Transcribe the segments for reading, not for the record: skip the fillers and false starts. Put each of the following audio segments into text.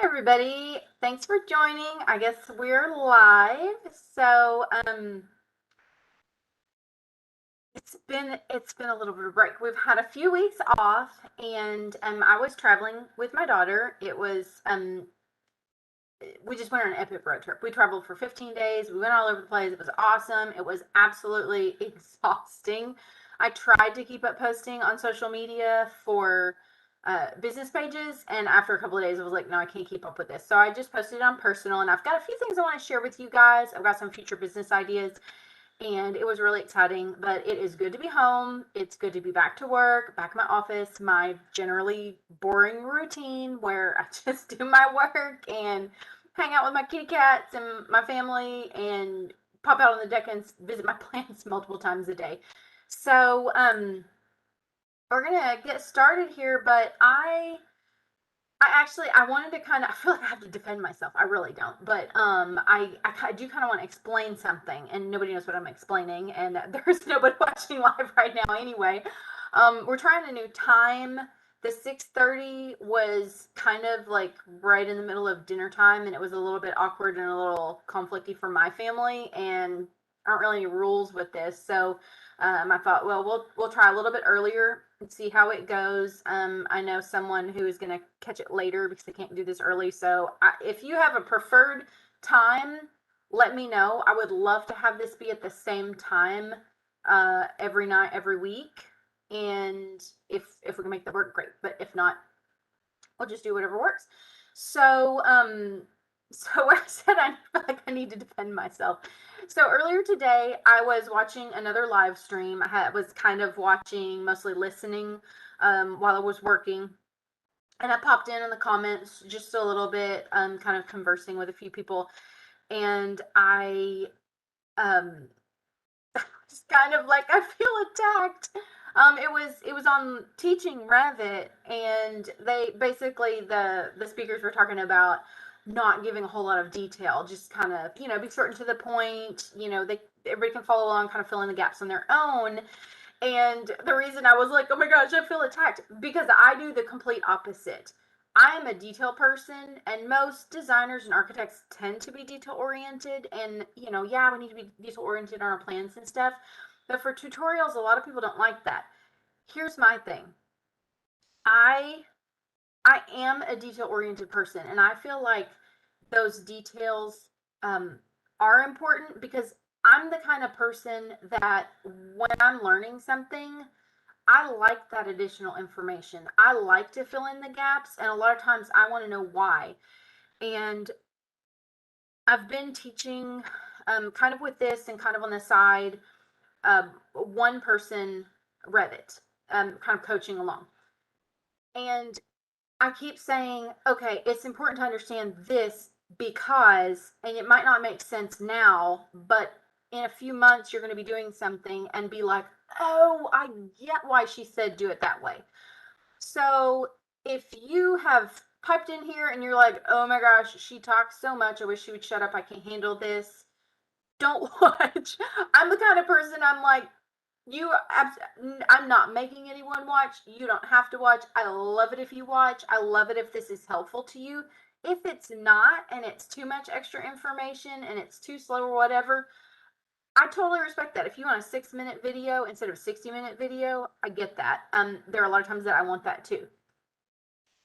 Hi everybody. Thanks for joining. I guess we're live. So, it's been a little bit of a break. We've had a few weeks off and I was traveling with my daughter. It was we just went on an epic road trip. We traveled for 15 days. We went all over the place. It was awesome. It was absolutely exhausting. I tried to keep up posting on social media for business pages, and after a couple of days, I was like, no, I can't keep up with this. So I just posted it on personal, and I've got a few things I want to share with you guys. I've got some future business ideas, and it was really exciting. But it is good to be home. It's good to be back to work, back in my office, my generally boring routine where I just do my work and hang out with my kitty cats and my family and pop out on the deck and visit my plants multiple times a day. So, we're gonna get started here, but I wanted to kind of, I feel like I have to defend myself. I really don't, but I do kind of want to explain something, and nobody knows what I'm explaining, and there's nobody watching live right now anyway. We're trying a new time. The 6:30 was kind of like right in the middle of dinner time, and it was a little bit awkward and a little conflicty for my family, and aren't really any rules with this, so I thought, well, we'll try a little bit earlier and see how it goes. I know someone who is going to catch it later because they can't do this early. So if you have a preferred time, let me know. I would love to have this be at the same time every night, every week. And if we can make that work, great. But if not, we'll just do whatever works. So so I said I feel like I need to defend myself. So earlier today, I was watching another live stream. I was kind of watching, mostly listening, while I was working. And I popped in the comments just a little bit, kind of conversing with a few people. And I just kind of like, I feel attacked. It was on teaching Revit, and they basically, the speakers were talking about not giving a whole lot of detail, just kind of, be certain to the point. Everybody can follow along, kind of fill in the gaps on their own. And the reason I was like, oh my gosh, I feel attacked, because I do the complete opposite. I am a detail person, and most designers and architects tend to be detail oriented. And, yeah, we need to be detail oriented on our plans and stuff. But for tutorials, a lot of people don't like that. Here's my thing. I am a detail oriented person, and I feel like those details are important, because I'm the kind of person that when I'm learning something, I like that additional information. I like to fill in the gaps, and a lot of times I want to know why. And I've been teaching, kind of with this and kind of on the side, one person Revit, kind of coaching along. And I keep saying, okay, it's important to understand this because, and it might not make sense now, but in a few months you're going to be doing something and be like, oh, I get why she said do it that way. So if you have piped in here and you're like, oh my gosh, she talks so much, I wish she would shut up, I can't handle this, don't watch. I'm the kind of person, I'm like, I'm not making anyone watch. You don't have to watch. I love it if you watch. I love it if this is helpful to you. If it's not, and it's too much extra information and it's too slow or whatever, I totally respect that. If you want a 6-minute video instead of a 60-minute video, I get that. There are a lot of times that I want that too.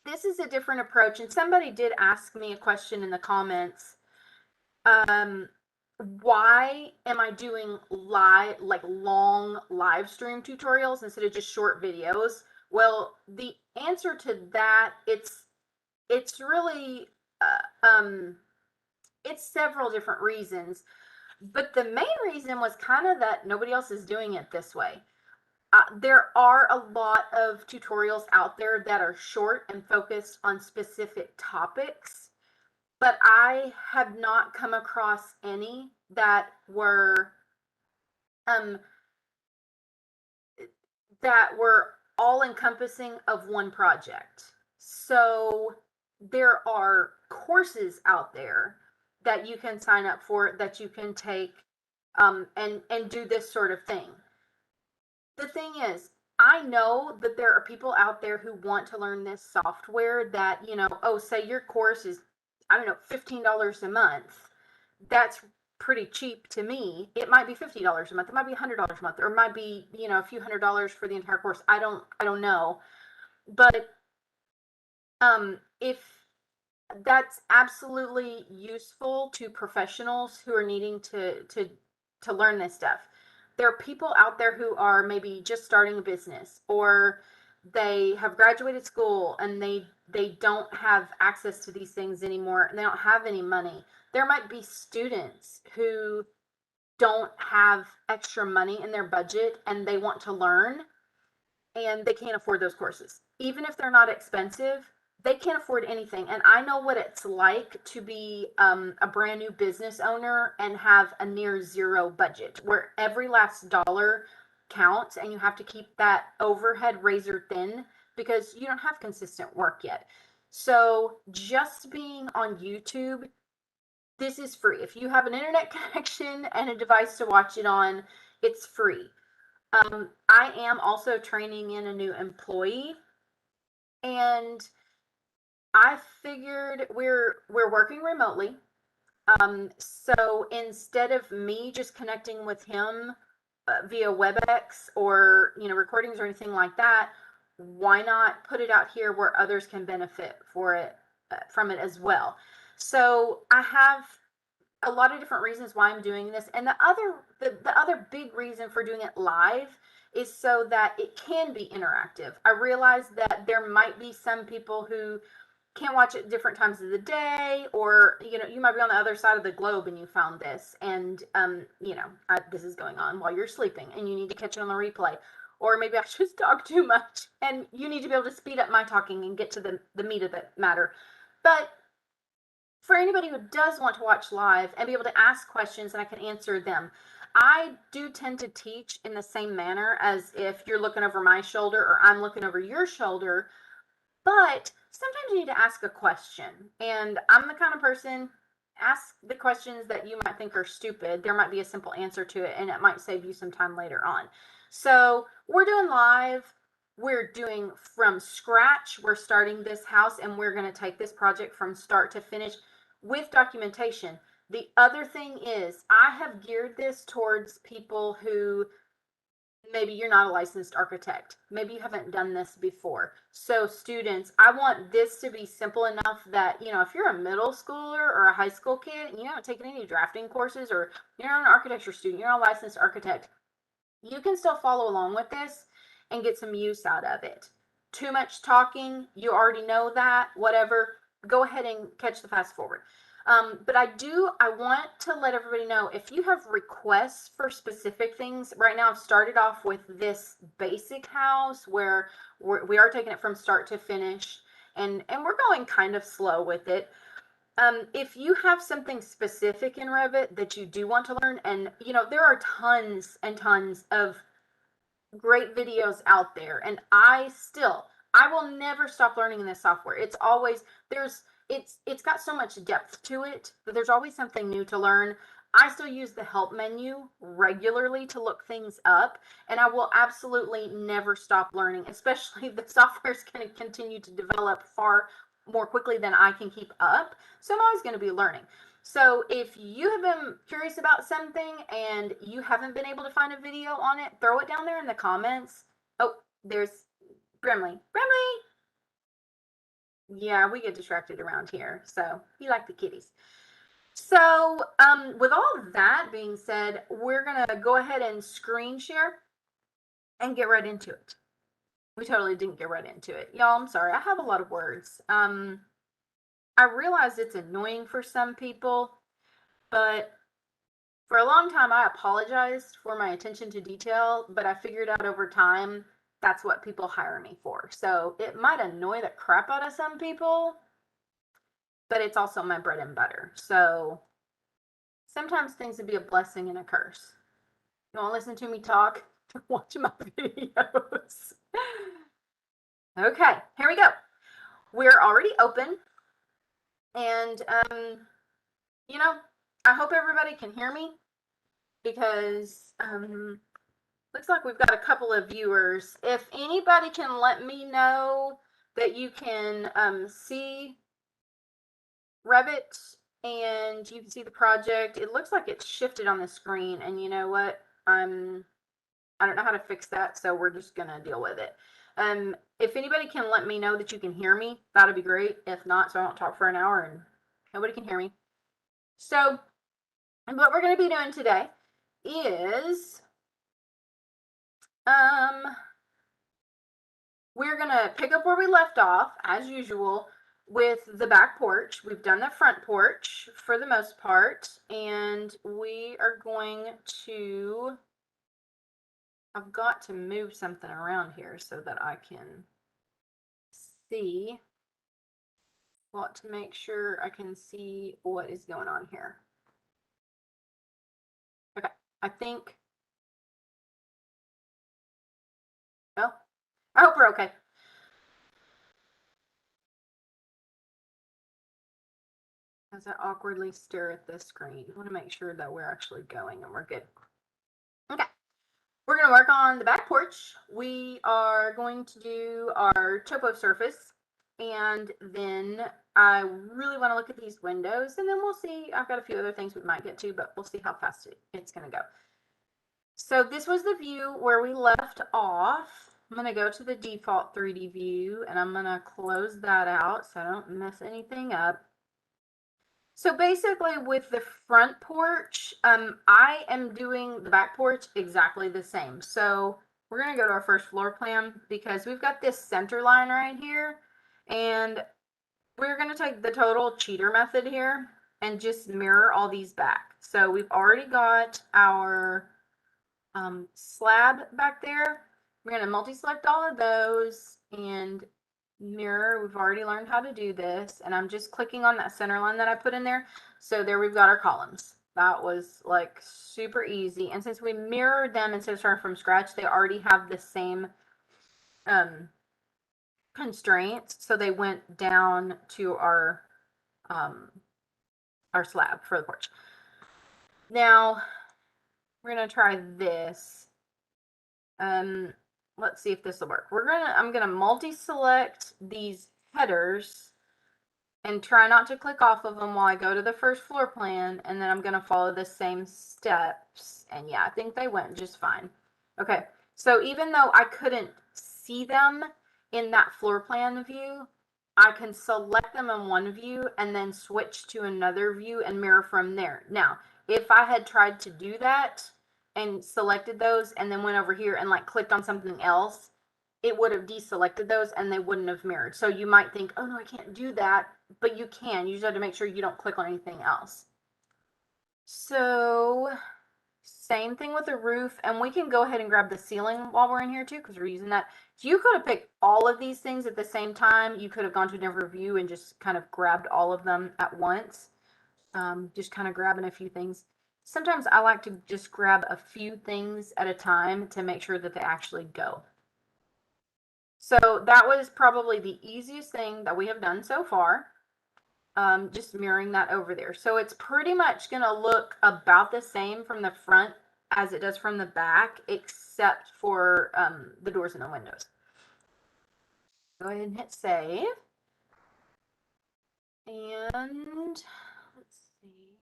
This is a different approach, and somebody did ask me a question in the comments. Why am I doing long live stream tutorials instead of just short videos? Well, the answer to that, it's really it's several different reasons, but the main reason was kind of that nobody else is doing it this way. There are a lot of tutorials out there that are short and focused on specific topics, but I have not come across any that were um all encompassing of one project. So there are courses out there that you can sign up for, that you can take, and do this sort of thing. The thing is, I know that there are people out there who want to learn this software that, oh, say your course is, I don't know, $15 a month. That's pretty cheap to me. It might be $50 a month. It might be $100 a month, or it might be, a few $100s for the entire course. I don't know. But if that's absolutely useful to professionals who are needing to learn this stuff. There are people out there who are maybe just starting a business, or they have graduated school and they don't have access to these things anymore, and they don't have any money. There might be students who don't have extra money in their budget and they want to learn, and they can't afford those courses. Even if they're not expensive, they can't afford anything. And I know what it's like to be a brand new business owner and have a near zero budget, where every last dollar counts and you have to keep that overhead razor thin because you don't have consistent work yet. So just being on YouTube, this is free. If you have an internet connection and a device to watch it on, it's free. I am also training in a new employee, and I figured we're working remotely. So instead of me just connecting with him via WebEx or recordings or anything like that, why not put it out here where others can benefit from it as well? So I have a lot of different reasons why I'm doing this. And the other big reason for doing it live is so that it can be interactive. I realize that there might be some people who can't watch it at different times of the day, or you might be on the other side of the globe and you found this, and this is going on while you're sleeping and you need to catch it on the replay. Or maybe I just talk too much and you need to be able to speed up my talking and get to the meat of the matter. But for anybody who does want to watch live and be able to ask questions and I can answer them, I do tend to teach in the same manner as if you're looking over my shoulder or I'm looking over your shoulder. But sometimes you need to ask a question. And I'm the kind of person, ask the questions that you might think are stupid. There might be a simple answer to it, and it might save you some time later on. So we're doing live. We're doing from scratch. We're starting this house, and we're going to take this project from start to finish with documentation. The other thing is, I have geared this towards people who maybe you're not a licensed architect. Maybe you haven't done this before. So students, I want this to be simple enough that, if you're a middle schooler or a high school kid and you haven't taken any drafting courses, or you're not an architecture student, you're not a licensed architect, you can still follow along with this and get some use out of it. Too much talking, you already know that, whatever, go ahead and catch the fast forward. But I want to let everybody know, if you have requests for specific things. Right now I've started off with this basic house where we are taking it from start to finish, and we're going kind of slow with it. If you have something specific in Revit that you do want to learn, and there are tons and tons of great videos out there, and I will never stop learning in this software. It's always it's got so much depth to it that there's always something new to learn. I still use the help menu regularly to look things up, and I will absolutely never stop learning, especially the software is going to continue to develop far more quickly than I can keep up. So I'm always going to be learning. So if you have been curious about something and you haven't been able to find a video on it, throw it down there in the comments. Oh, there's Brimley. Brimley! Yeah, we get distracted around here. So you like the kitties. So with all of that being said, we're going to go ahead and screen share and get right into it. We totally didn't get right into it. Y'all, I'm sorry. I have a lot of words. I realize it's annoying for some people, but for a long time I apologized for my attention to detail, but I figured out over time that's what people hire me for. So it might annoy the crap out of some people, but it's also my bread and butter. So sometimes things would be a blessing and a curse. You want to listen to me talk? Watch my videos. Okay, here we go. We're already open, and I hope everybody can hear me, because Looks like we've got a couple of viewers. If anybody can let me know that you can see Revit and you can see the project. It looks like it's shifted on the screen, and you know what? I don't know how to fix that, so we're just gonna deal with it. If anybody can let me know that you can hear me, that'd be great. If not, so I don't talk for an hour and nobody can hear me. So what we're gonna be doing today is we're gonna pick up where we left off, as usual, with the back porch. We've done the front porch for the most part, and we are going to, I've got to move something around here so that I can see, want to make sure I can see what is going on here. Okay, I think, well, I hope we're okay. As I awkwardly stare at this screen, I want to make sure that we're actually going and we're good. Okay. We're going to work on the back porch. We are going to do our topo surface, and then I really want to look at these windows, and then we'll see. I've got a few other things we might get to, but we'll see how fast it's going to go. So this was the view where we left off. I'm going to go to the default 3D view, and I'm going to close that out so I don't mess anything up. So basically with the front porch, I am doing the back porch exactly the same. So we're going to go to our first floor plan because we've got this center line right here, and we're going to take the total cheater method here and just mirror all these back. So we've already got our slab back there. We're going to multi-select all of those and mirror. We've already learned how to do this, and I'm just clicking on that center line that I put in there. So there we've got our columns. That was like super easy, and since we mirrored them instead of starting from scratch, they already have the same constraints, so they went down to our slab for the porch. Now we're gonna try this. Let's see if this will work. I'm gonna multi-select these headers and try not to click off of them while I go to the first floor plan, and then I'm gonna follow the same steps. And yeah, I think they went just fine. Okay, so even though I couldn't see them in that floor plan view, I can select them in one view and then switch to another view and mirror from there. Now, if I had tried to do that and selected those and then went over here and like clicked on something else, it would have deselected those and they wouldn't have mirrored. So you might think, oh no, I can't do that, but you can. You just have to make sure you don't click on anything else. So same thing with the roof, and we can go ahead and grab the ceiling while we're in here too, because we're using that. You could have picked all of these things at the same time. You could have gone to a different view and just kind of grabbed all of them at once. Just kind of grabbing a few things. Sometimes I like to just grab a few things at a time to make sure that they actually go. So that was probably the easiest thing that we have done so far. Just mirroring that over there. So it's pretty much going to look about the same from the front as it does from the back, except for the doors and the windows. Go ahead and hit save. And let's see.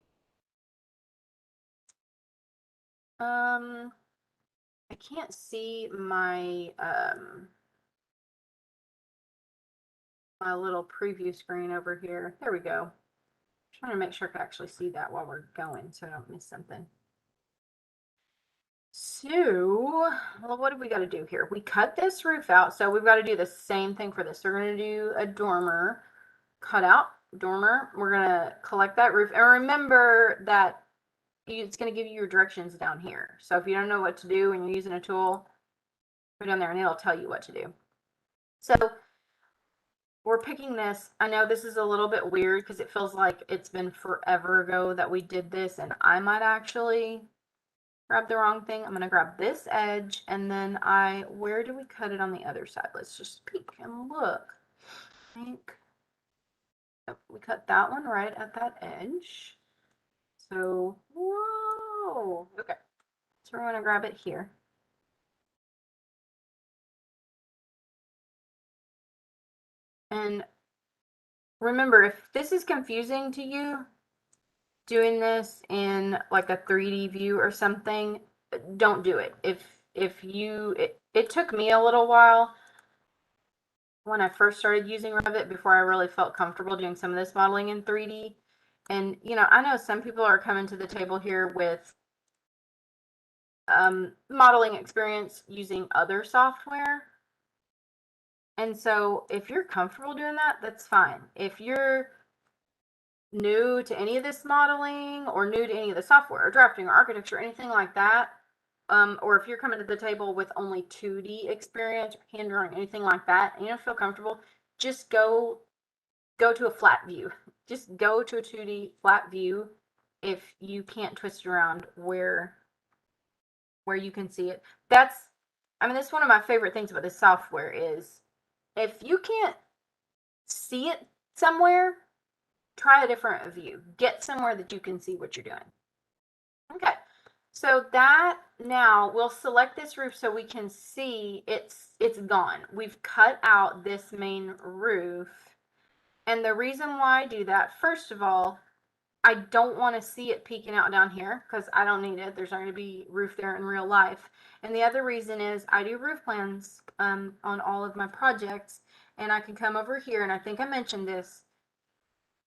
I can't see my my little preview screen over here. There we go. I'm trying to make sure I can actually see that while we're going so I don't miss something. So, well, what do we got to do here? We cut this roof out, so we've got to do the same thing for this. We're going to do a dormer, cut out dormer. We're going to collect that roof. And remember that it's going to give you your directions down here. So if you don't know what to do and you're using a tool, go down there and it'll tell you what to do. So we're picking this. I know this is a little bit weird because it feels like it's been forever ago that we did this, and I might actually grab the wrong thing. I'm going to grab this edge, and then where do we cut it on the other side? Let's just peek and look. I think we cut that one right at that edge. So, whoa, okay. So we're going to grab it here. And remember, if this is confusing to you, doing this in like a 3D view or something, don't do it. It took me a little while when I first started using Revit before I really felt comfortable doing some of this modeling in 3D. And, I know some people are coming to the table here with modeling experience using other software. And so if you're comfortable doing that, that's fine. If you're new to any of this modeling or new to any of the software or drafting or architecture or anything like that, or if you're coming to the table with only 2D experience, or hand drawing, anything like that, and you don't feel comfortable, just go to a flat view. Just go to a 2D flat view if you can't twist around where you can see it. That's one of my favorite things about this software is if you can't see it somewhere, try a different view. Get somewhere that you can see what you're doing. Okay, so that now we'll select this roof so we can see it's gone. We've cut out this main roof. And the reason why I do that, first of all, I don't want to see it peeking out down here because I don't need it. There's not going to be roof there in real life. And the other reason is I do roof plans on all of my projects, and I can come over here, and I think I mentioned this.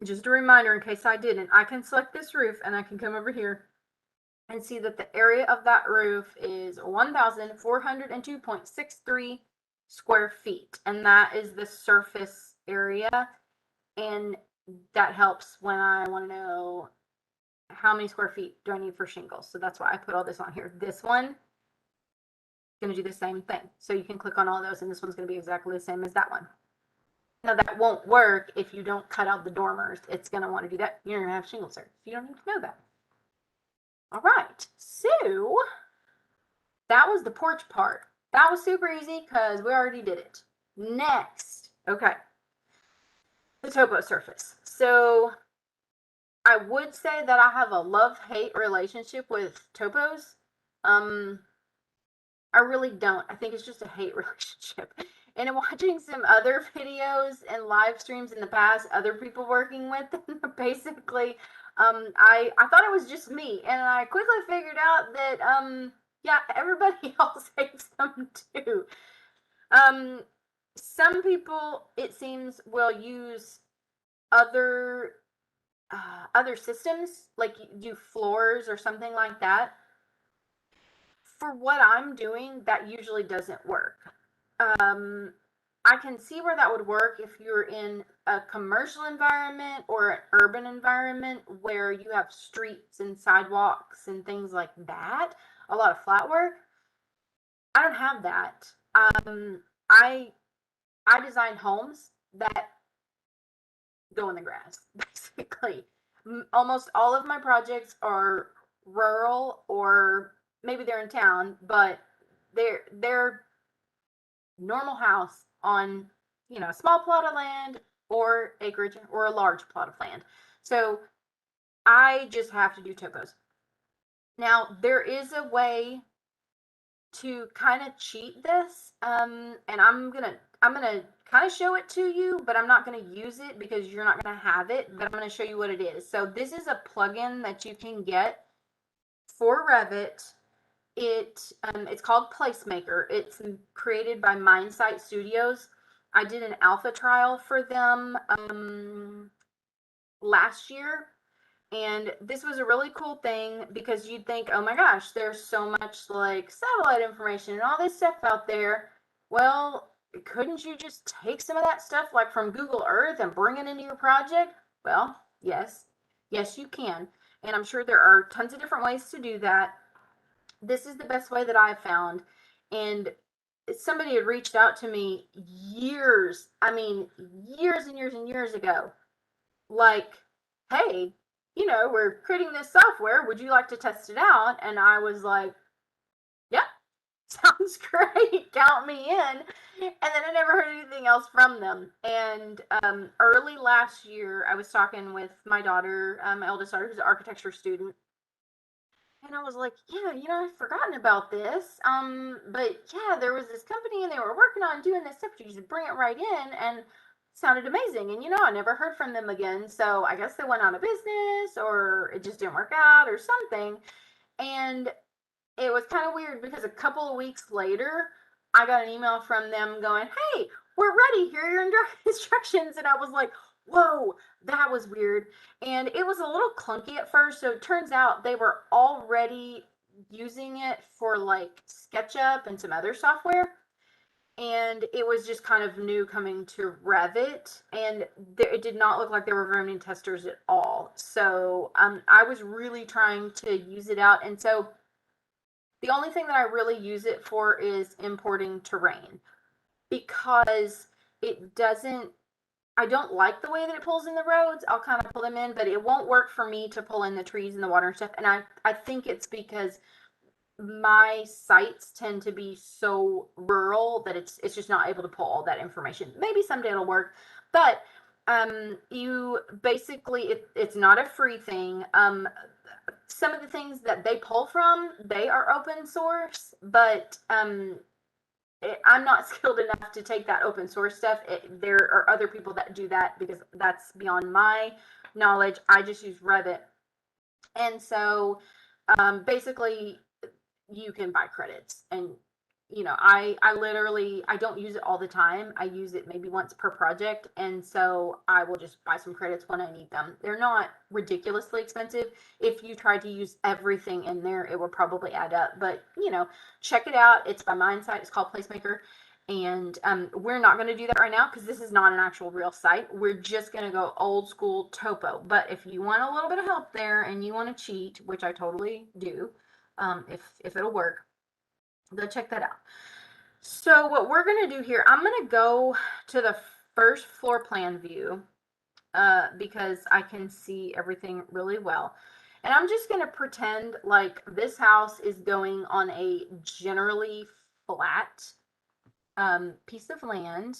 Just a reminder in case I didn't. I can select this roof, and I can come over here and see that the area of that roof is 1,402.63 square feet, and that is the surface area. And that helps when I want to know how many square feet do I need for shingles. So that's why I put all this on here. This one is going to do the same thing. So you can click on all those, and this one's going to be exactly the same as that one. Now that won't work if you don't cut out the dormers. It's going to want to do that. You're going to have shingles there. You don't need to know that. All right. So that was the porch part. That was super easy because we already did it. Next, okay, the topo surface. So I would say that I have a love-hate relationship with topos. I really don't. I think it's just a hate relationship. And in watching some other videos and live streams in the past, other people working with them, basically, I thought it was just me, and I quickly figured out that yeah, everybody else hates them too. Some people, it seems, will use other systems, like do floors or something like that. For what I'm doing, that usually doesn't work. I can see where that would work if you're in a commercial environment or an urban environment where you have streets and sidewalks and things like that, a lot of flat work. I don't have that. I design homes that go in the grass, basically. Almost all of my projects are rural, or maybe they're in town, but they're normal house on, a small plot of land or acreage or a large plot of land. So I just have to do topos. Now there is a way to kind of cheat this, and I'm gonna kind of show it to you, but I'm not gonna use it because you're not gonna have it. But I'm gonna show you what it is. So this is a plugin that you can get for Revit. It's called Placemaker. It's created by Mindsight Studios. I did an alpha trial for them last year, and this was a really cool thing because you'd think, oh my gosh, there's so much like satellite information and all this stuff out there. Well, couldn't you just take some of that stuff like from Google Earth and bring it into your project? Well, yes. Yes, you can. And I'm sure there are tons of different ways to do that. This is the best way that I've found. And somebody had reached out to me years and years and years ago, like, hey, we're creating this software, would you like to test it out? And I was like, yeah, sounds great, count me in. And then I never heard anything else from them. And early last year, I was talking with my daughter, my eldest daughter, who's an architecture student, and I was like, yeah, I've forgotten about this. But yeah, there was this company and they were working on doing this stuff. You just bring it right in. And sounded amazing. And, I never heard from them again. So I guess they went out of business or it just didn't work out or something. And it was kind of weird because a couple of weeks later, I got an email from them going, "Hey, we're ready. Here are your instructions." And I was like, whoa, that was weird. And it was a little clunky at first. So it turns out they were already using it for like SketchUp and some other software. And it was just kind of new coming to Revit, and it did not look like they were very many testers at all. So I was really trying to use it out, and so the only thing that I really use it for is importing terrain, because it doesn't, I don't like the way that it pulls in the roads. I'll kind of pull them in, but it won't work for me to pull in the trees and the water and stuff. And I think it's because my sites tend to be so rural that it's just not able to pull all that information. Maybe someday it'll work, but you basically, it's not a free thing. Some of the things that they pull from, they are open source, but I'm not skilled enough to take that open source stuff. There are other people that do that because that's beyond my knowledge. I just use Revit. And so basically you can buy credits, and I literally, I don't use it all the time. I use it maybe once per project, and so I will just buy some credits when I need them. They're not ridiculously expensive. If you tried to use everything in there, it would probably add up, but check it out. It's by mine site. It's called Placemaker. And we're not going to do that right now because this is not an actual real site. We're just going to go old school Topo. But if you want a little bit of help there and you want to cheat, which I totally do, if it'll work, go check that out. So what we're going to do here, I'm going to go to the first floor plan view because I can see everything really well. And I'm just going to pretend like this house is going on a generally flat piece of land.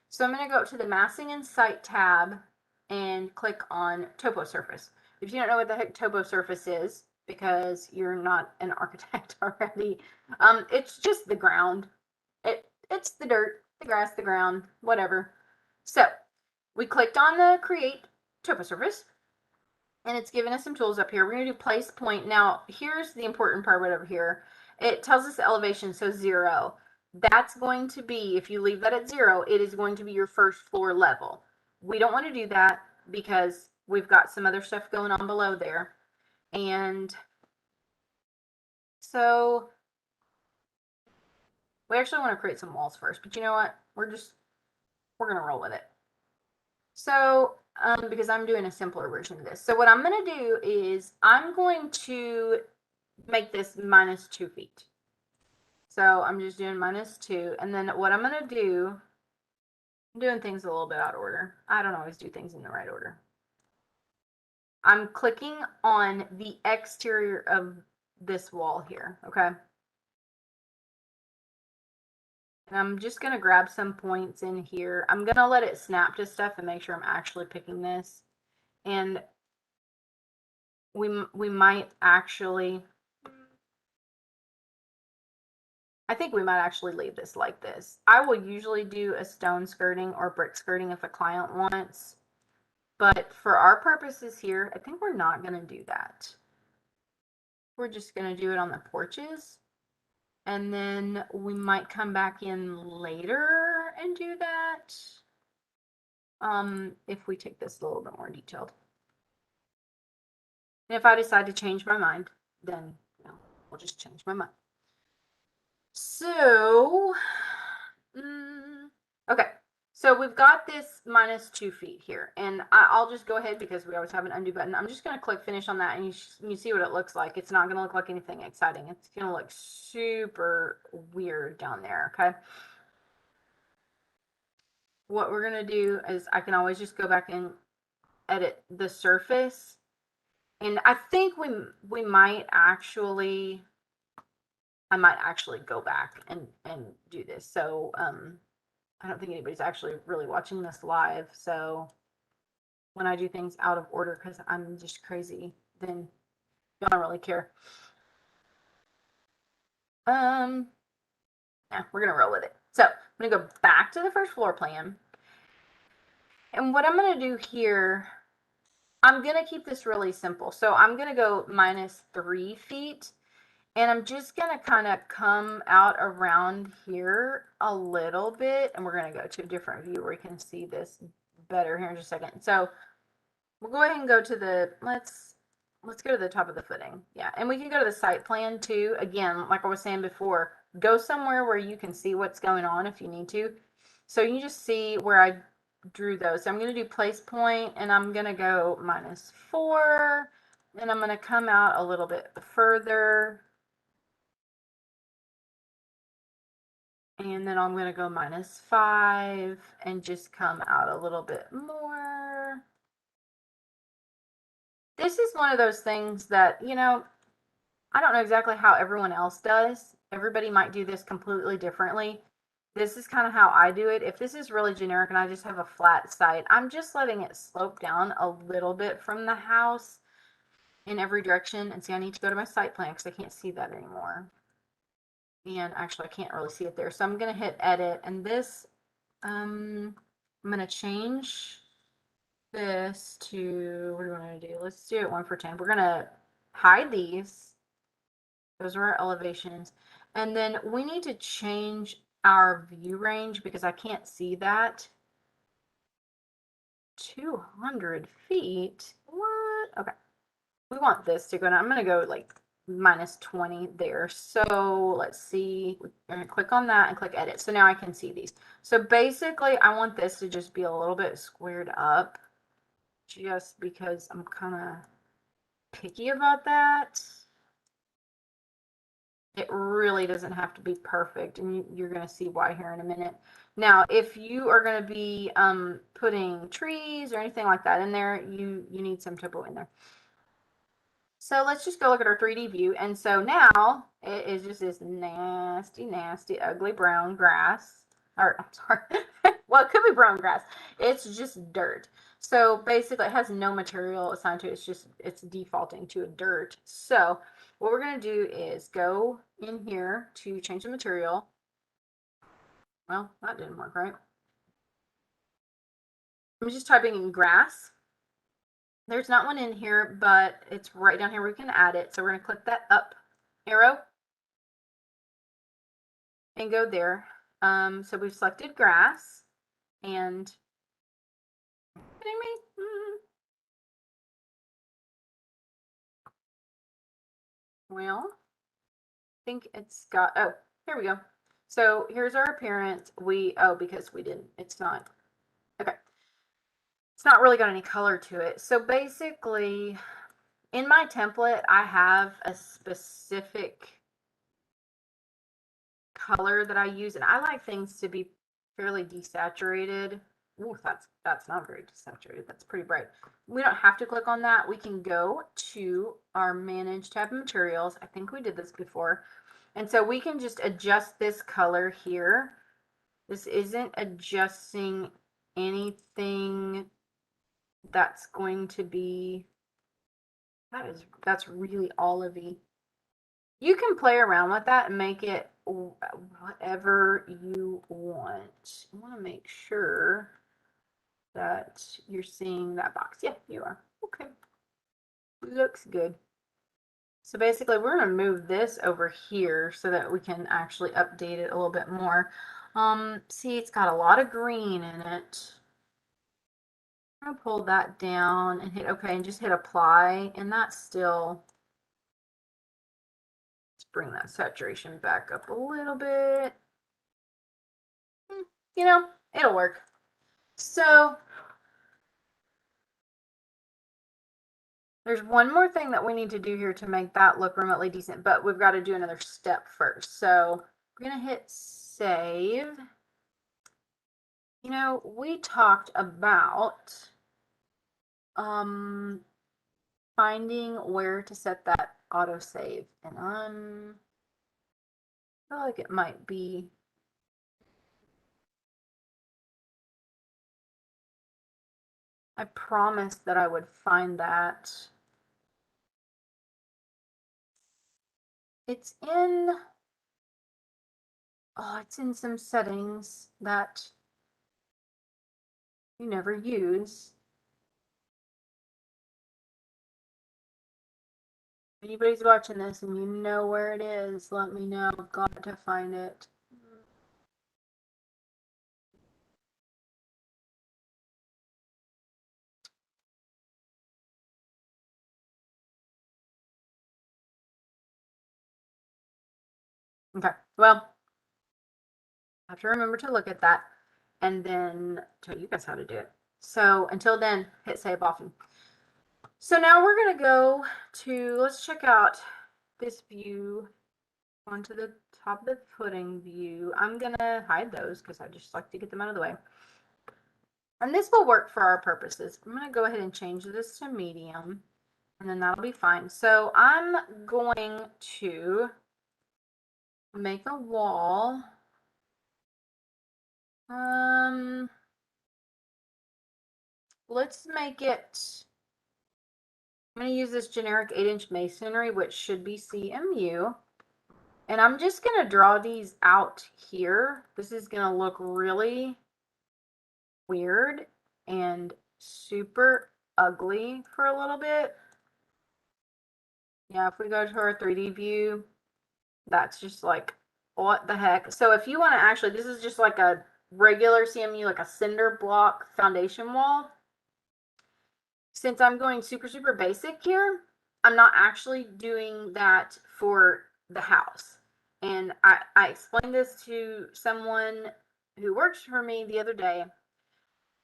So I'm going to go to the Massing and Site tab and click on Topo Surface. If you don't know what the heck Topo Surface is, because you're not an architect already, it's just the ground. It's the dirt, the grass, the ground, whatever. So we clicked on the Create Topo Surface, and it's giving us some tools up here. We're going to do Place Point. Now, here's the important part right over here. It tells us the elevation, so 0. That's going to be, if you leave that at 0, it is going to be your first floor level. We don't want to do that because we've got some other stuff going on below there. And so we actually want to create some walls first, but you know what? We're going to roll with it. So, because I'm doing a simpler version of this. So what I'm going to do is I'm going to make this -2 feet. So I'm just doing -2. And then what I'm going to do, I'm doing things a little bit out of order. I don't always do things in the right order. I'm clicking on the exterior of this wall here, okay? And I'm just going to grab some points in here. I'm going to let it snap to stuff and make sure I'm actually picking this. And we might actually, I think we might actually leave this like this. I will usually do a stone skirting or brick skirting if a client wants. But for our purposes here, I think we're not going to do that. We're just going to do it on the porches. And then we might come back in later and do that. If we take this a little bit more detailed. And if I decide to change my mind, then we'll just change my mind. So, okay. So we've got this -2 feet here, and I'll just go ahead because we always have an undo button. I'm just going to click finish on that, and you see what it looks like. It's not going to look like anything exciting. It's going to look super weird down there, okay? What we're going to do is I can always just go back and edit the surface. And I think we might actually, I might actually go back and do this. So, I don't think anybody's actually really watching this live. So when I do things out of order because I'm just crazy, then y'all don't really care. Yeah, we're gonna roll with it. So I'm gonna go back to the first floor plan. And what I'm going to do here, I'm going to keep this really simple. So I'm going to go -3 feet. And I'm just going to kind of come out around here a little bit. And we're going to go to a different view where you can see this better here in just a second. So we'll go ahead and go to the, let's go to the top of the footing. Yeah, and we can go to the site plan too. Again, like I was saying before, go somewhere where you can see what's going on if you need to. So you just see where I drew those. So I'm going to do place point, and I'm going to go -4, and I'm going to come out a little bit further. And then I'm going to go -5 and just come out a little bit more. This is one of those things that, you know, I don't know exactly how everyone else does. Everybody might do this completely differently. This is kind of how I do it. If this is really generic and I just have a flat site, I'm just letting it slope down a little bit from the house in every direction. And see, I need to go to my site plan because I can't see that anymore. And actually, I can't really see it there. So I'm going to hit edit. And this, I'm going to change this to, what do we want to do? Let's do it 1 for 10. We're going to hide these. Those are our elevations. And then we need to change our view range because I can't see that. 200 feet? What? Okay. We want this to go down. I'm going to go like -20 there. So let's see. We're going to click on that and click edit. So now I can see these. So basically, I want this to just be a little bit squared up just because I'm kind of picky about that. It really doesn't have to be perfect, and you're going to see why here in a minute. Now, if you are going to be putting trees or anything like that in there, you need some topo in there. So let's just go look at our 3D view. And so now it is just this nasty, nasty, ugly brown grass. Or, I'm sorry. Well, it could be brown grass. It's just dirt. So basically, it has no material assigned to it. It's defaulting to a dirt. So what we're going to do is go in here to change the material. Well, that didn't work, right? I'm just typing in grass. There's not one in here, but it's right down here where we can add it. So we're going to click that up arrow and go there. So we've selected grass, and kidding me? Well, I think it's got, oh, here we go. So here's our appearance. Because we didn't, it's not, okay. It's not really got any color to it. So basically, in my template, I have a specific color that I use, and I like things to be fairly desaturated. Ooh, that's not very desaturated. That's pretty bright. We don't have to click on that. We can go to our Manage tab materials. I think we did this before. And so we can just adjust this color here. This isn't adjusting anything that's going to be, that's really olivey. You can play around with that and make it whatever you want. I want to make sure that you're seeing that box. Yeah, you are. Okay. Looks good. So basically, we're going to move this over here so that we can actually update it a little bit more. See, it's got a lot of green in it. I'm going to pull that down and hit OK and just hit apply. And that's still, let's bring that saturation back up a little bit. You know, it'll work. So there's one more thing that we need to do here to make that look remotely decent, but we've got to do another step first. So we're going to hit save. You know, we talked about finding where to set that autosave, and I feel like it might be I promised that I would find that. It's in it's in some settings that you never use. If anybody's watching this and you know where it is, let me know. I've got to find it. Okay, well, I have to remember to look at that and then tell you guys how to do it. So until then, hit save often. So now we're going to go to, let's check out this view onto the top of the footing view. I'm going to hide those because I just like to get them out of the way. And this will work for our purposes. I'm going to go ahead and change this to medium, and then that'll be fine. So I'm going to make a wall. Let's make it, I'm going to use this generic 8-inch masonry, which should be CMU. And I'm just going to draw these out here. This is going to look really weird and super ugly for a little bit. Yeah, if we go to our 3D view, that's just like, what the heck? So if you want to actually, this is just like a regular CMU, like a cinder block foundation wall. Since I'm going super, super basic here, I'm not actually doing that for the house. And I explained this to someone who works for me the other day,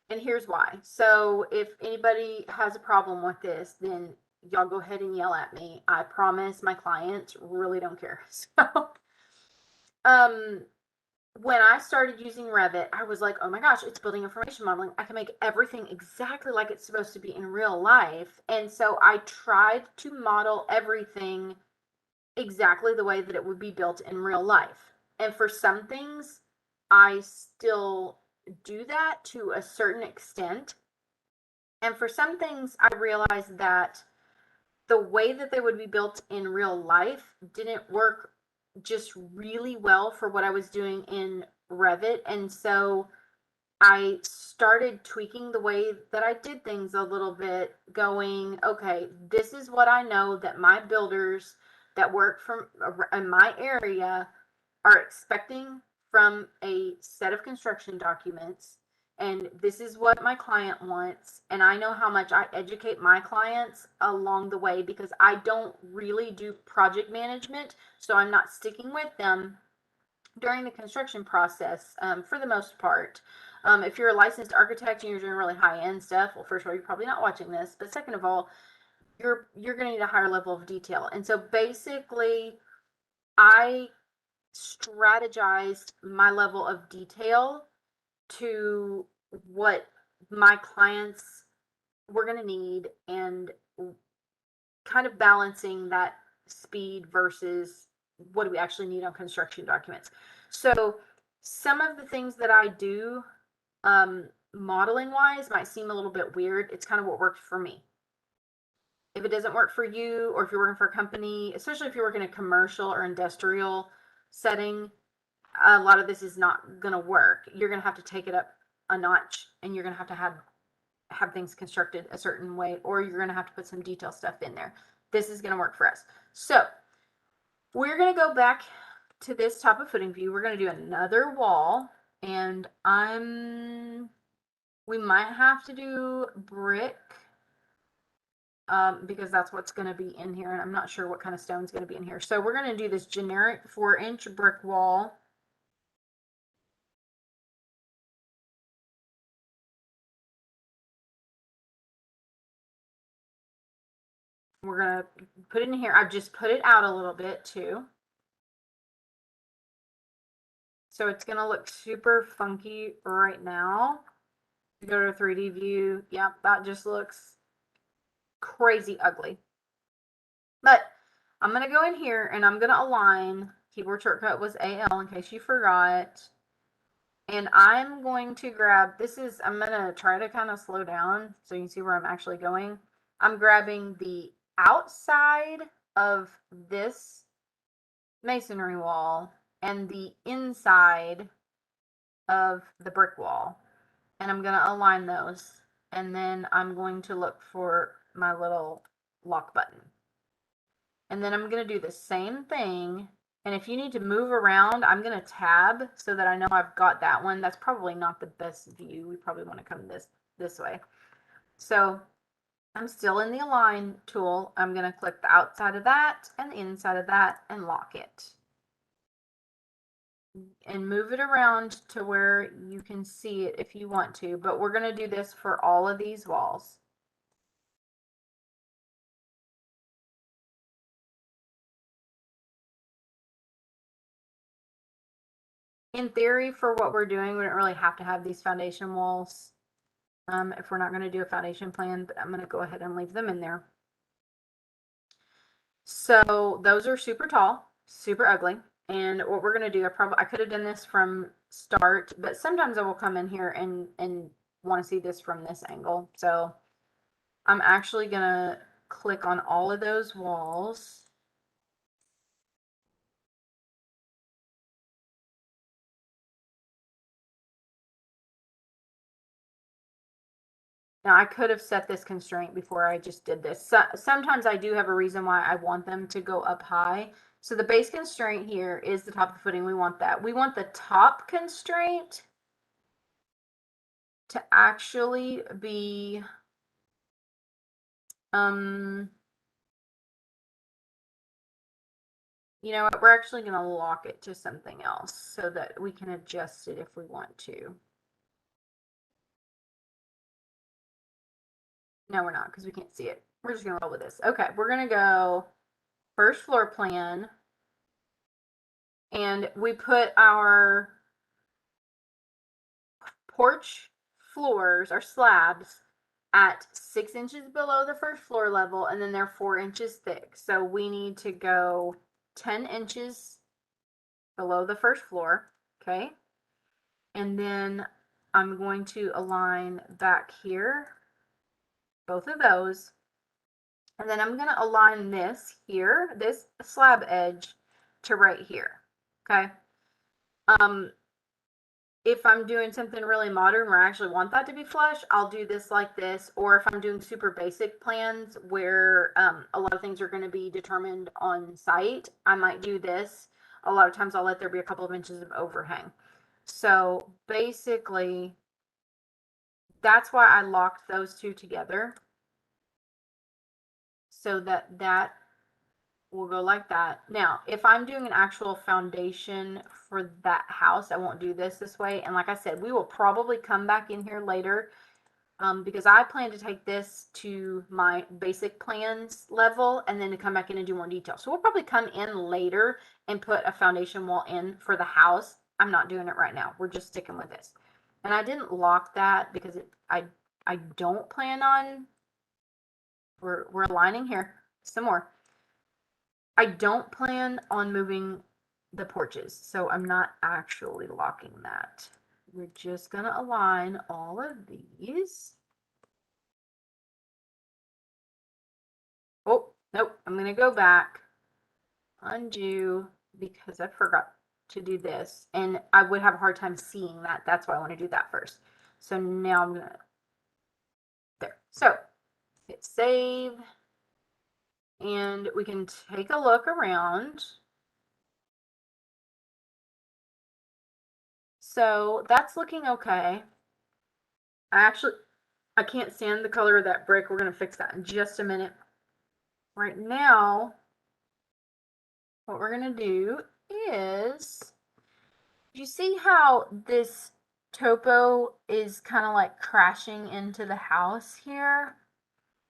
and here's why. So if anybody has a problem with this, then y'all go ahead and yell at me. I promise my clients really don't care. So, when I started using Revit, I was like, oh my gosh, it's building information modeling. I can make everything exactly like it's supposed to be in real life. And so I tried to model everything exactly the way that it would be built in real life. And for some things, I still do that to a certain extent. And for some things, I realized that the way that they would be built in real life didn't work just really well for what I was doing in Revit. And so I started tweaking the way that I did things a little bit, going, okay, this is what I know that my builders that work from in my area are expecting from a set of construction documents. And this is what my client wants. And I know how much I educate my clients along the way because I don't really do project management. So I'm not sticking with them during the construction process for the most part. If you're a licensed architect and you're doing really high-end stuff, well, first of all, you're probably not watching this. But second of all, you're going to need a higher level of detail. And so basically, I strategized my level of detail to what my clients were going to need and kind of balancing that speed versus what do we actually need on construction documents. So some of the things that I do modeling wise might seem a little bit weird. It's kind of what worked for me. If it doesn't work for you, or if you're working for a company, especially if you're working in a commercial or industrial setting, a lot of this is not going to work. You're going to have to take it up a notch, and you're going to have things constructed a certain way, or you're going to have to put some detail stuff in there. This is going to work for us. So we're going to go back to this top of footing view. We're going to do another wall, and we might have to do brick because that's what's going to be in here, and I'm not sure what kind of stone is going to be in here. So we're going to do this generic 4-inch brick wall. We're going to put it in here. I've just put it out a little bit too. So it's going to look super funky right now. Go to 3D view. Yep, that just looks crazy ugly. But I'm going to go in here and I'm going to align. Keyboard shortcut was AL in case you forgot. And I'm going to grab, I'm going to try to kind of slow down so you can see where I'm actually going. I'm grabbing the outside of this masonry wall and the inside of the brick wall. and I'm going to align those. And then I'm going to look for my little lock button. And then I'm going to do the same thing. And if you need to move around, I'm going to tab so that I know I've got that one. That's probably not the best view. We probably want to come this way. So I'm still in the align tool. I'm going to click the outside of that and the inside of that and lock it. And move it around to where you can see it if you want to, but we're going to do this for all of these walls. In theory, for what we're doing, we don't really have to have these foundation walls if we're not going to do a foundation plan, but I'm going to go ahead and leave them in there. So those are super tall, super ugly. And what we're going to do, I could have done this from start, but sometimes I will come in here and want to see this from this angle. So I'm actually going to click on all of those walls. Now I could have set this constraint before I just did this. So, sometimes I do have a reason why I want them to go up high. So the base constraint here is the top of the footing. We want that. We want the top constraint to actually be, you know what, we're actually going to lock it to something else so that we can adjust it if we want to. No, we're not, because we can't see it. We're just going to roll with this. Okay, we're going to go first floor plan. And we put our porch floors or slabs at 6 inches below the first floor level, and then they're 4 inches thick. So we need to go 10 inches below the first floor, okay? And then I'm going to align back here, both of those. And then I'm going to align this here, this slab edge, to right here, okay? If I'm doing something really modern where I actually want that to be flush, I'll do this like this. Or if I'm doing super basic plans where a lot of things are going to be determined on site, I might do this. A lot of times I'll let there be a couple of inches of overhang. So basically, that's why I locked those two together. So that will go like that. Now, if I'm doing an actual foundation for that house, I won't do this way. And like I said, we will probably come back in here later because I plan to take this to my basic plans level and then to come back in and do more detail. So we'll probably come in later and put a foundation wall in for the house. I'm not doing it right now. We're just sticking with this. And I didn't lock that because I don't plan on, we're aligning here some more. I don't plan on moving the porches, so I'm not actually locking that. We're just going to align all of these. Oh, nope, I'm going to go back, undo, because I forgot to do this, and I would have a hard time seeing that. That's why I want to do that first. So now I'm going to, there. So hit save, and we can take a look around. So that's looking okay. I can't stand the color of that brick. We're going to fix that in just a minute. Right now, what we're going to do is, you see how this topo is kind of like crashing into the house here?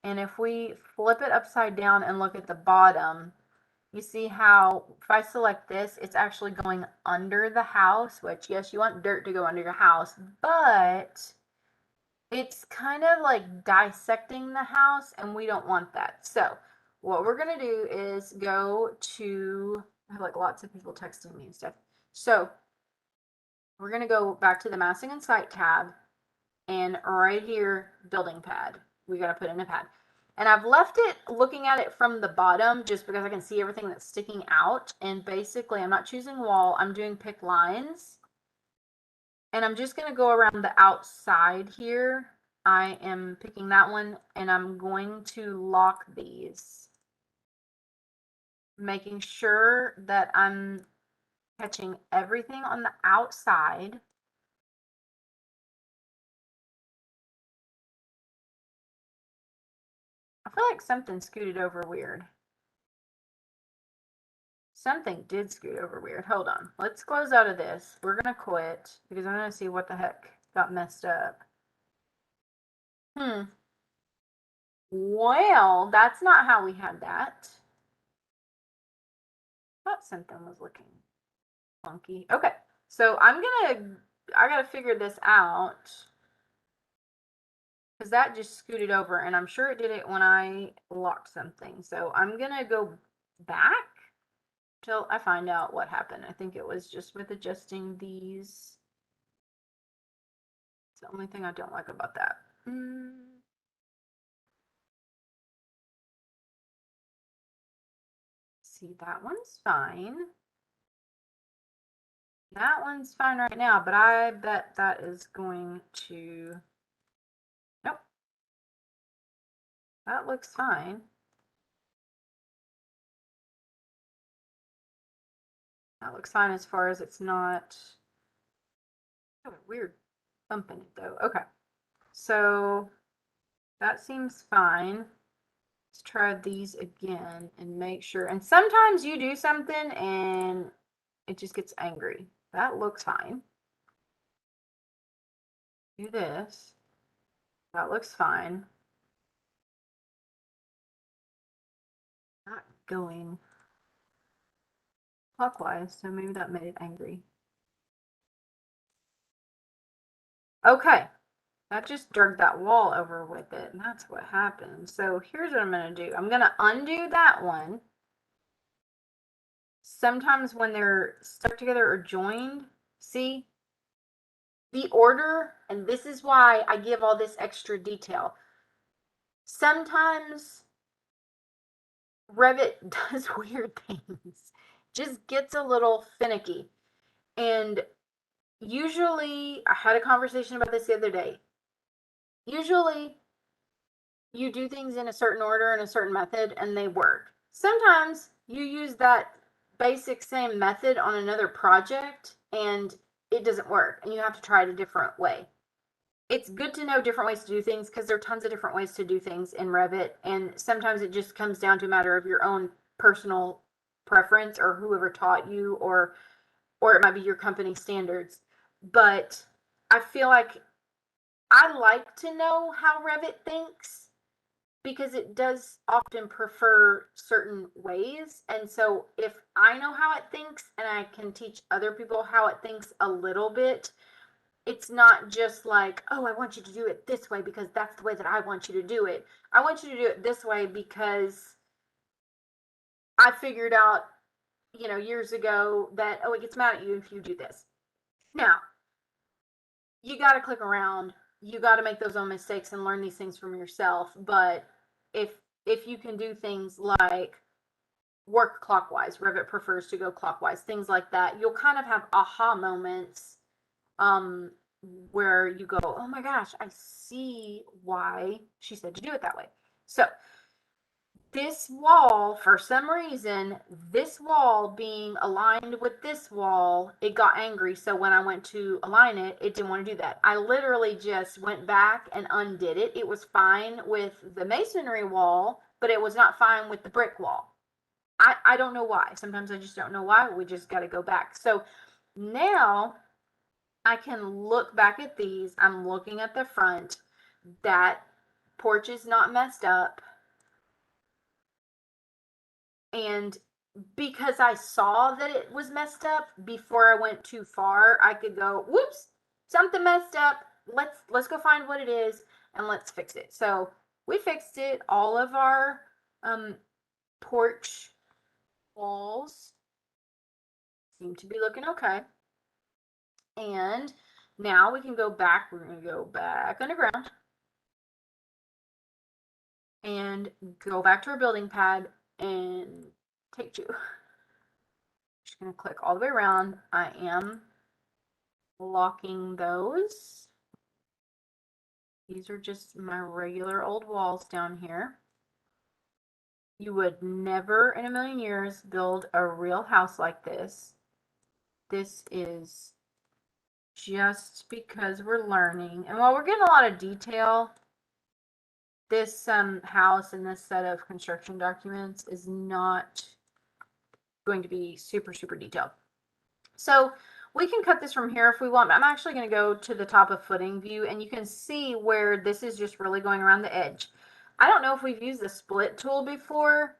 And if we flip it upside down and look at the bottom, you see how if I select this, it's actually going under the house, which yes, you want dirt to go under your house, but it's kind of like dissecting the house, and we don't want that. So what we're going to do is go to, I have like lots of people texting me and stuff. So we're going to go back to the massing and site tab, and right here, building pad. We got to put in a pad. And I've left it looking at it from the bottom just because I can see everything that's sticking out. And basically, I'm not choosing wall. I'm doing pick lines. And I'm just going to go around the outside here. I am picking that one, and I'm going to lock these, making sure that I'm catching everything on the outside. I feel like something scooted over weird. Something did scoot over weird. Hold on. Let's close out of this. We're going to quit because I'm going to see what the heck got messed up. Well, that's not how we had that. Thought something was looking funky. Okay. So I gotta figure this out because that just scooted over, and I'm sure it did it when I locked something. So I'm gonna go back till I find out what happened. I think it was just with adjusting these. It's the only thing I don't like about that. See, that one's fine. That one's fine right now, but I bet that is going to... Nope. That looks fine. That looks fine as far as it's not... Oh, weird bump in it though. Okay. So that seems fine. Let's try these again and make sure. And sometimes you do something and it just gets angry. That looks fine. Do this. That looks fine. Not going clockwise, so maybe that made it angry. Okay. That just dragged that wall over with it, and that's what happened. So here's what I'm going to do. I'm going to undo that one. Sometimes when they're stuck together or joined, see? The order, and this is why I give all this extra detail. Sometimes Revit does weird things, just gets a little finicky. And usually, I had a conversation about this the other day. Usually, you do things in a certain order and a certain method, and they work. Sometimes you use that basic same method on another project, and it doesn't work, and you have to try it a different way. It's good to know different ways to do things because there are tons of different ways to do things in Revit, and sometimes it just comes down to a matter of your own personal preference or whoever taught you, or it might be your company standards. But I feel like I like to know how Revit thinks because it does often prefer certain ways. And so if I know how it thinks and I can teach other people how it thinks a little bit, it's not just like, oh, I want you to do it this way because that's the way that I want you to do it. I want you to do it this way because I figured out, years ago that, oh, it gets mad at you if you do this. Now, you got to click around. You got to make those own mistakes and learn these things from yourself. But if you can do things like work clockwise, Revit prefers to go clockwise, things like that, you'll kind of have aha moments where you go, oh my gosh, I see why she said to do it that way. So this wall, for some reason, this wall being aligned with this wall, it got angry. So when I went to align it, it didn't want to do that. I literally just went back and undid it. It was fine with the masonry wall, but it was not fine with the brick wall. I don't know why. Sometimes I just don't know why. We just got to go back. So now I can look back at these. I'm looking at the front. That porch is not messed up. And because I saw that it was messed up before I went too far, I could go, whoops, something messed up. Let's go find what it is and let's fix it. So we fixed it. All of our porch walls seem to be looking okay. And now we can go back. We're going to go back underground and go back to our building pad and take two. Just going to click all the way around. I am locking those. These are just my regular old walls down here. You would never in a million years build a real house like this. This is just because we're learning. And while we're getting a lot of detail, this house and this set of construction documents is not going to be super, super detailed. So we can cut this from here if we want. I'm actually going to go to the top of footing view, and you can see where this is just really going around the edge. I don't know if we've used the split tool before.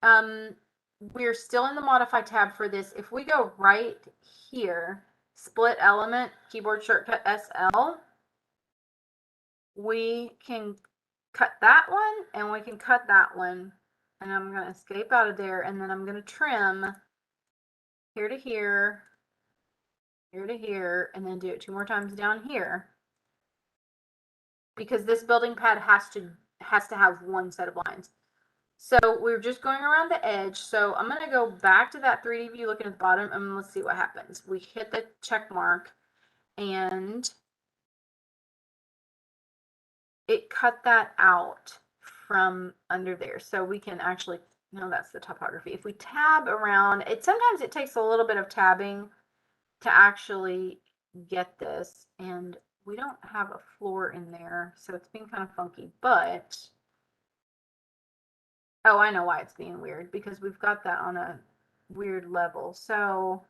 We're still in the modify tab for this. If we go right here, split element, keyboard shortcut SL, we can cut that one and we can cut that one. And I'm going to escape out of there, and then I'm going to trim here to here, here to here, and then do it 2 more times down here, because this building pad has to have one set of lines. So we're just going around the edge. So I'm going to go back to that 3D view looking at the bottom, and let's see what happens. We hit the check mark, and it cut that out from under there. So we can actually, no, that's the topography. If we tab around, sometimes it takes a little bit of tabbing to actually get this, and we don't have a floor in there, so it's being kind of funky, but oh, I know why it's being weird, because we've got that on a weird level. So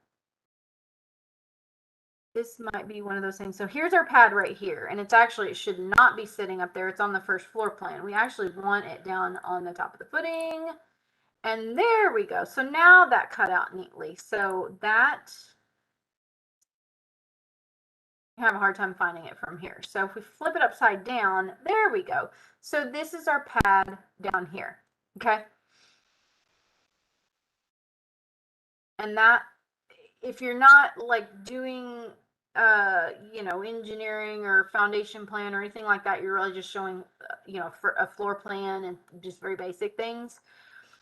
this might be one of those things. So here's our pad right here, and it should not be sitting up there. It's on the first floor plan. We actually want it down on the top of the footing, and there we go. So now that cut out neatly. So that, I have a hard time finding it from here. So if we flip it upside down, there we go. So this is our pad down here, okay? And that, if you're not like doing, you know, engineering or foundation plan or anything like that, you're really just showing, you know, for a floor plan and just very basic things.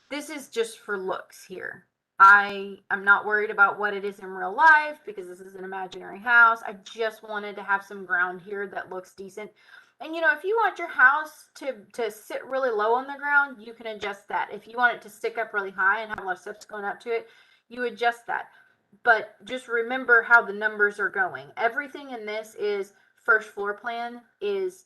This is just for looks here. I'm not worried about what it is in real life, because this is an imaginary house. I just wanted to have some ground here that looks decent. And you know, if you want your house to sit really low on the ground, you can adjust that. If you want it to stick up really high and have a lot of steps going up to it, you adjust that. But just remember how the numbers are going. Everything in this is first floor plan is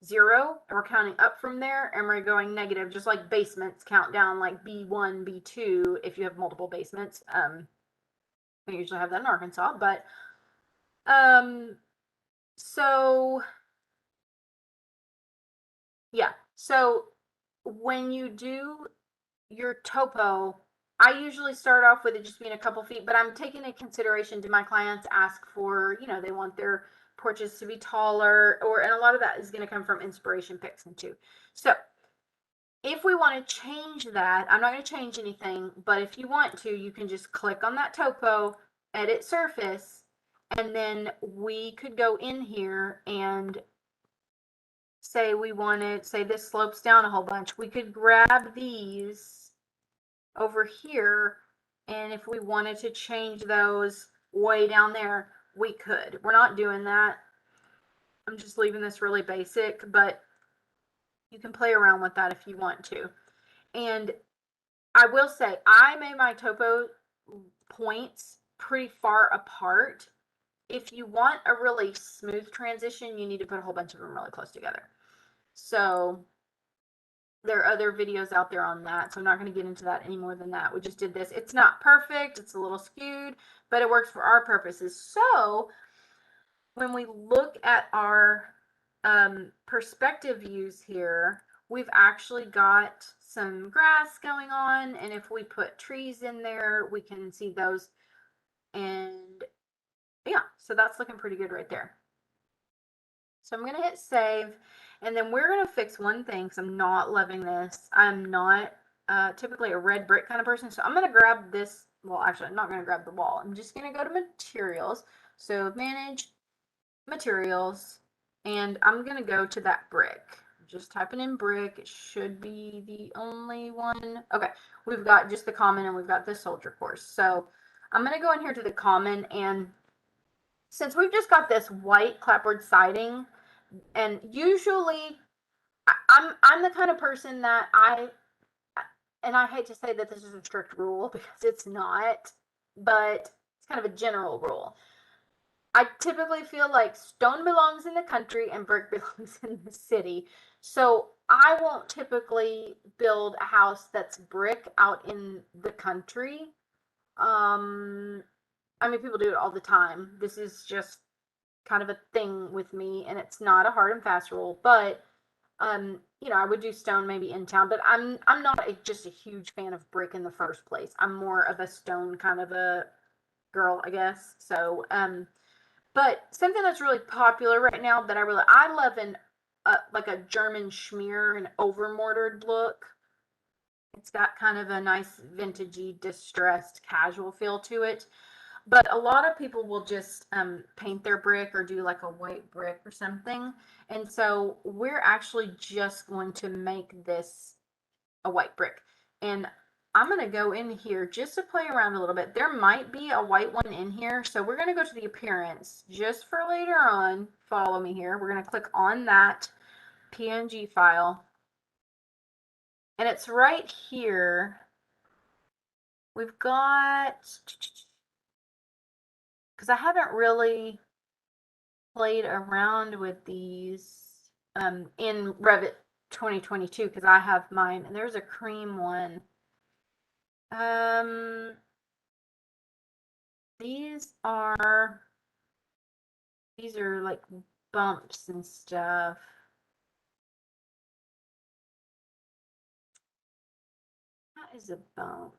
0, and we're counting up from there, and we're going negative, just like basements count down, like B1, B2 if you have multiple basements. We usually have that in Arkansas, but so yeah, so when you do your topo, I usually start off with it just being a couple feet, but I'm taking into consideration, do my clients ask for, you know, they want their porches to be taller, and a lot of that is going to come from inspiration picks too. So if we want to change that, I'm not going to change anything, but if you want to, you can just click on that topo, edit surface, and then we could go in here and say we wanted, say this slopes down a whole bunch. We could grab these over here, and if we wanted to change those way down there, we could. We're not doing that. I'm just leaving this really basic, but you can play around with that if you want to. And I will say, I made my topo points pretty far apart. If you want a really smooth transition, you need to put a whole bunch of them really close together. So there are other videos out there on that, so I'm not going to get into that any more than that. We just did this. It's not perfect, it's a little skewed, but it works for our purposes. So when we look at our perspective views here, we've actually got some grass going on, and if we put trees in there, we can see those. And yeah, so that's looking pretty good right there. So I'm going to hit save, and then we're going to fix one thing, because I'm not loving this. I'm not typically a red brick kind of person, so I'm going to grab this. Well, actually, I'm not going to grab the wall. I'm just going to go to materials. So manage materials, and I'm going to go to that brick. Just typing in brick. It should be the only one. Okay, we've got just the common, and we've got the soldier course. So I'm going to go in here to the common, and since we've just got this white clapboard siding, and usually I'm the kind of person that and I hate to say that this is a strict rule because it's not, but it's kind of a general rule. I typically feel like stone belongs in the country and brick belongs in the city. So I won't typically build a house that's brick out in the country. I mean, people do it all the time. This is just kind of a thing with me, and it's not a hard and fast rule. But you know, I would do stone maybe in town, but I'm not just a huge fan of brick in the first place. I'm more of a stone kind of a girl, I guess. So but something that's really popular right now that I love an like a German schmear, an over mortared look. It's got kind of a nice vintagey, distressed, casual feel to it. But a lot of people will just paint their brick or do like a white brick or something. And so we're actually just going to make this a white brick. And I'm going to go in here just to play around a little bit. There might be a white one in here. So we're going to go to the appearance just for later on. Follow me here. We're going to click on that PNG file. And it's right here. We've got, because I haven't really played around with these in Revit 2022 because I have mine, and there's a cream one. These are like bumps and stuff. That is a bump.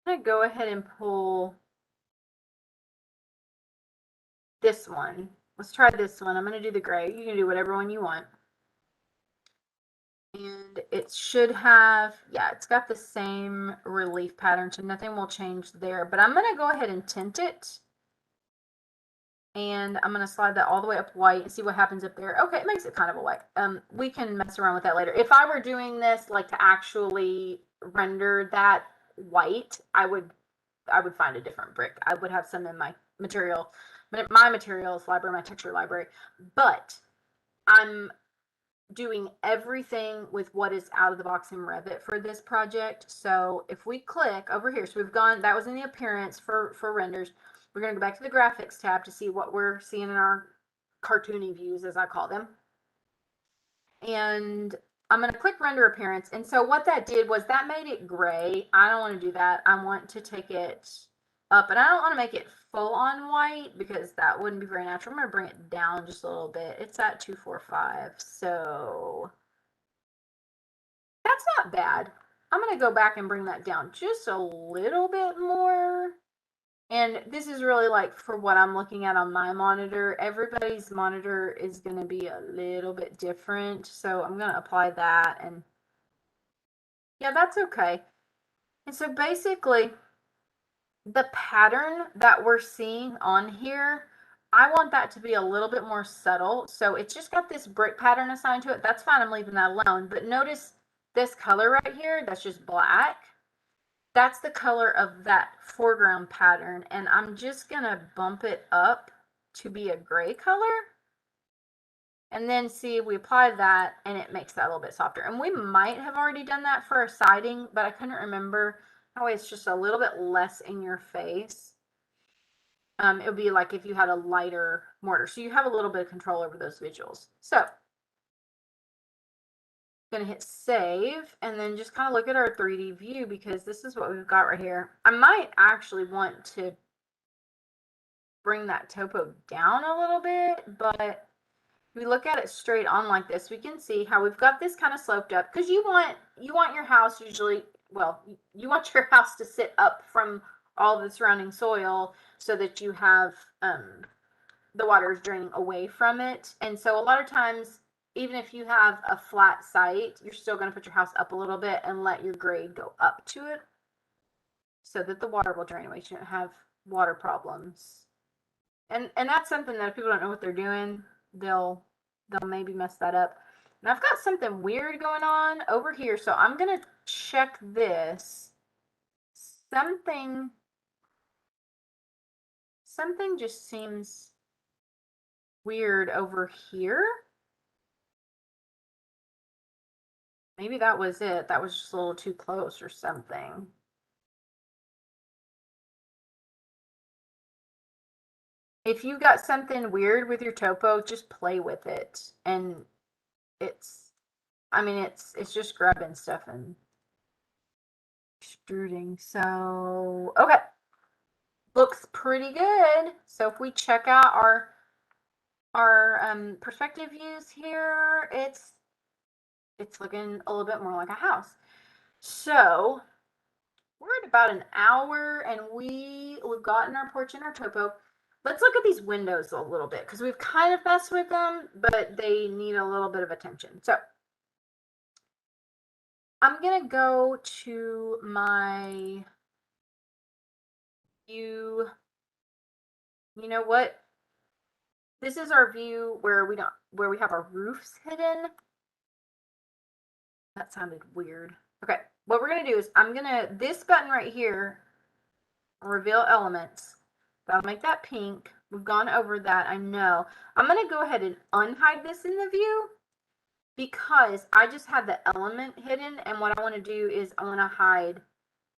I'm gonna go ahead and pull this one. Let's try this one. I'm gonna do the gray. You can do whatever one you want. And it should have, yeah, it's got the same relief pattern, so nothing will change there. But I'm gonna go ahead and tint it. And I'm going to slide that all the way up white and see what happens up there. Okay, it makes it kind of a white. We can mess around with that later. If I were doing this like to actually render that white, I would find a different brick. I would have some in my materials library, my texture library. But I'm doing everything with what is out of the box in Revit for this project. So if we click over here, so we've gone, that was in the appearance for renders. We're going to go back to the graphics tab to see what we're seeing in our cartoony views, as I call them. And I'm going to click render appearance. And so what that did was that made it gray. I don't want to do that. I want to take it up, and I don't want to make it full on white because that wouldn't be very natural. I'm going to bring it down just a little bit. It's at 245. So that's not bad. I'm going to go back and bring that down just a little bit more. And this is really like for what I'm looking at on my monitor. Everybody's monitor is going to be a little bit different. So I'm going to apply that, and yeah, that's okay. And so basically the pattern that we're seeing on here, I want that to be a little bit more subtle. So it's just got this brick pattern assigned to it. That's fine. I'm leaving that alone. But notice this color right here, that's just black. That's the color of that foreground pattern, and I'm just going to bump it up to be a gray color. And then see, we apply that, and it makes that a little bit softer. And we might have already done that for our siding, but I couldn't remember. That way it's just a little bit less in your face. It would be like if you had a lighter mortar. So you have a little bit of control over those visuals. So going to hit save and then just kind of look at our 3D view, because this is what we've got right here. I might actually want to bring that topo down a little bit, but if we look at it straight on like this, we can see how we've got this kind of sloped up, because you want your house usually, well, you want your house to sit up from all the surrounding soil so that you have the water is draining away from it. And so a lot of times, even if you have a flat site, you're still going to put your house up a little bit and let your grade go up to it so that the water will drain away. You shouldn't have water problems. And that's something that if people don't know what they're doing, they'll maybe mess that up. And I've got something weird going on over here, so I'm going to check this. Something just seems weird over here. Maybe that was it. That was just a little too close or something. If you got something weird with your topo, just play with it. And it's just grabbing stuff and extruding. So, okay. Looks pretty good. So if we check out our perspective views here, it's looking a little bit more like a house. So we're at about an hour and we've gotten our porch and our topo. Let's look at these windows a little bit because we've kind of messed with them, but they need a little bit of attention. So I'm going to go to my view. You know what? This is our view where we have our roofs hidden. That sounded weird. Okay, what we're going to do is this button right here, reveal elements. That'll make that pink. We've gone over that, I know. I'm going to go ahead and unhide this in the view because I just have the element hidden, and what I want to do is I want to hide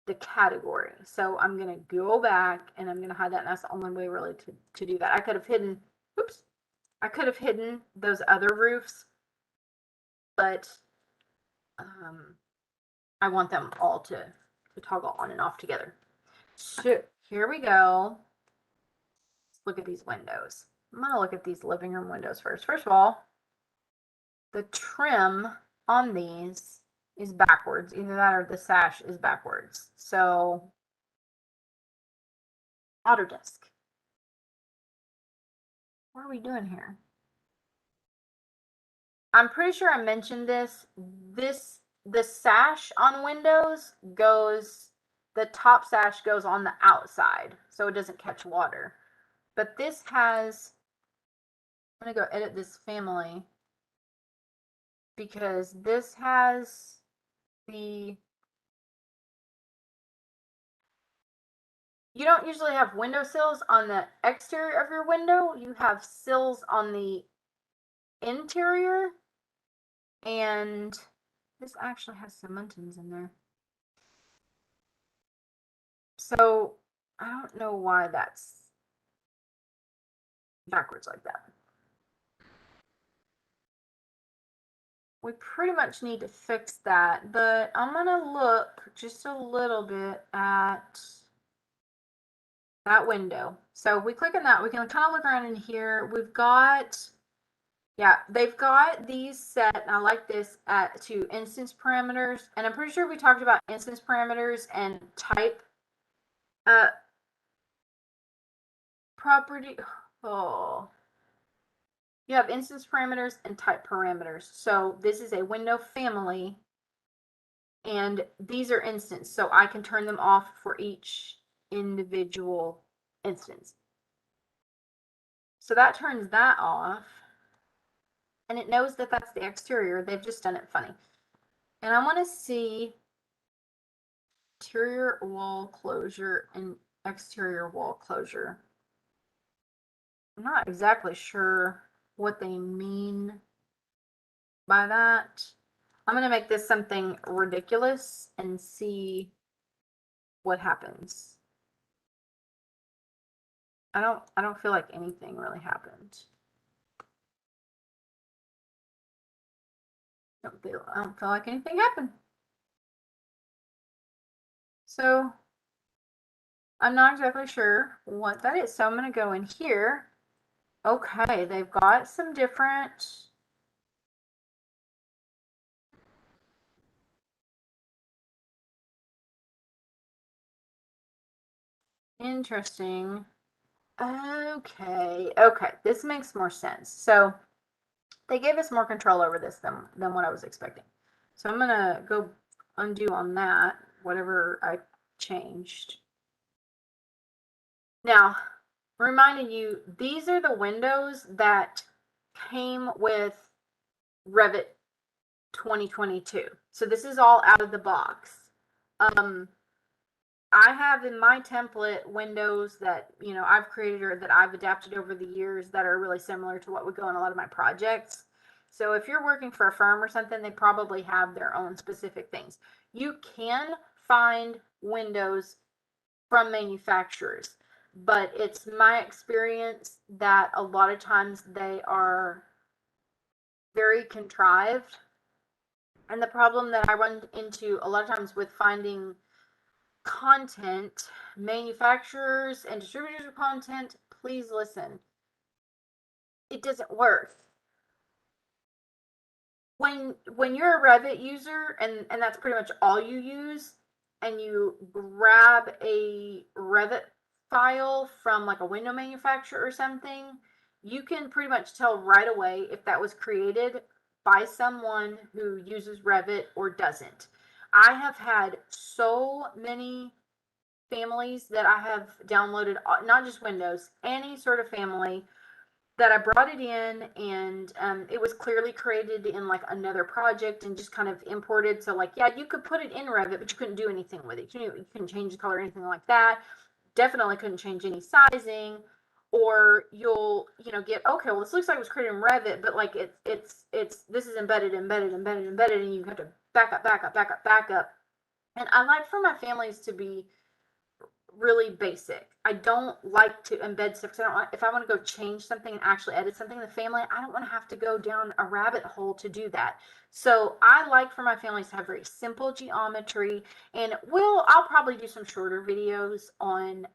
the category. So I'm going to go back and I'm going to hide that, and that's the only way really to do that. I could have hidden, oops, I could have hidden those other roofs, but I want them all to toggle on and off together. So here we go. Let's look at these windows. I'm going to look at these living room windows first. First of all, the trim on these is backwards. Either that or the sash is backwards. So Autodesk, what are we doing here? I'm pretty sure I mentioned this. The sash on windows goes, the top sash goes on the outside so it doesn't catch water. But this has, I'm going to go edit this family because this has the, you don't usually have window sills on the exterior of your window. You have sills on the interior, and this actually has some muntins in there. So I don't know why that's backwards like that. We pretty much need to fix that, but I'm going to look just a little bit at that window. So if we click on that, we can kind of look around in here. We've got, yeah, they've got these set, and I like this, to instance parameters. And I'm pretty sure we talked about instance parameters and type property. Oh, you have instance parameters and type parameters. So this is a window family, and these are instance. So I can turn them off for each individual instance. So that turns that off. And it knows that that's the exterior. They've just done it funny. And I want to see interior wall closure and exterior wall closure. I'm not exactly sure what they mean by that. I'm going to make this something ridiculous and see what happens. I don't feel like anything really happened. I don't feel like anything happened. So I'm not exactly sure what that is. So I'm going to go in here. Okay, they've got some different. Interesting. Okay, this makes more sense. So they gave us more control over this than what I was expecting. So I'm gonna go undo on that, whatever I changed. Now, reminding you, these are the windows that came with Revit 2022. So this is all out of the box. I have in my template windows that, you know, I've created or that I've adapted over the years that are really similar to what would go in a lot of my projects. So if you're working for a firm or something, they probably have their own specific things. You can find windows from manufacturers, but it's my experience that a lot of times they are very contrived. And the problem that I run into a lot of times with finding content, manufacturers and distributors of content, please listen. It doesn't work. When you're a Revit user and that's pretty much all you use, and you grab a Revit file from like a window manufacturer or something, you can pretty much tell right away if that was created by someone who uses Revit or doesn't. I have had so many families that I have downloaded, not just Windows, any sort of family, that I brought it in, and it was clearly created in like another project and just kind of imported. So like, yeah, you could put it in Revit, but you couldn't do anything with it. You couldn't change the color or anything like that. Definitely couldn't change any sizing. Or you'll, you know, get, okay, well, this looks like it was created in Revit, but like it's this is embedded, and you have to back up. And I like for my families to be really basic. I don't like to embed stuff because I don't want, if I want to go change something and actually edit something in the family, I don't want to have to go down a rabbit hole to do that. So I like for my families to have very simple geometry, and I'll probably do some shorter videos on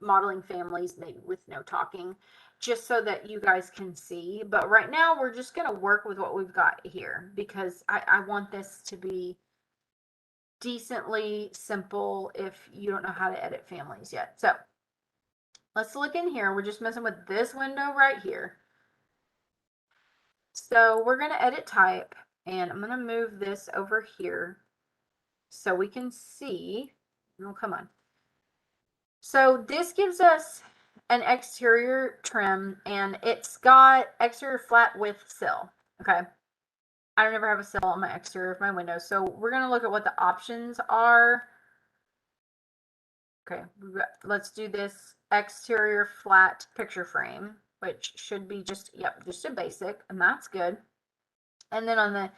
modeling families, maybe with no talking, just so that you guys can see. But right now we're just going to work with what we've got here because I want this to be decently simple if you don't know how to edit families yet. So let's look in here. We're just messing with this window right here. So we're going to edit type, and I'm going to move this over here so we can see. Oh, come on. So this gives us an exterior trim, and it's got exterior flat width sill. Okay. I don't ever have a sill on my exterior of my window. So we're going to look at what the options are. Okay, let's do this exterior flat picture frame, which should be just, yep, just a basic, and that's good. And then on the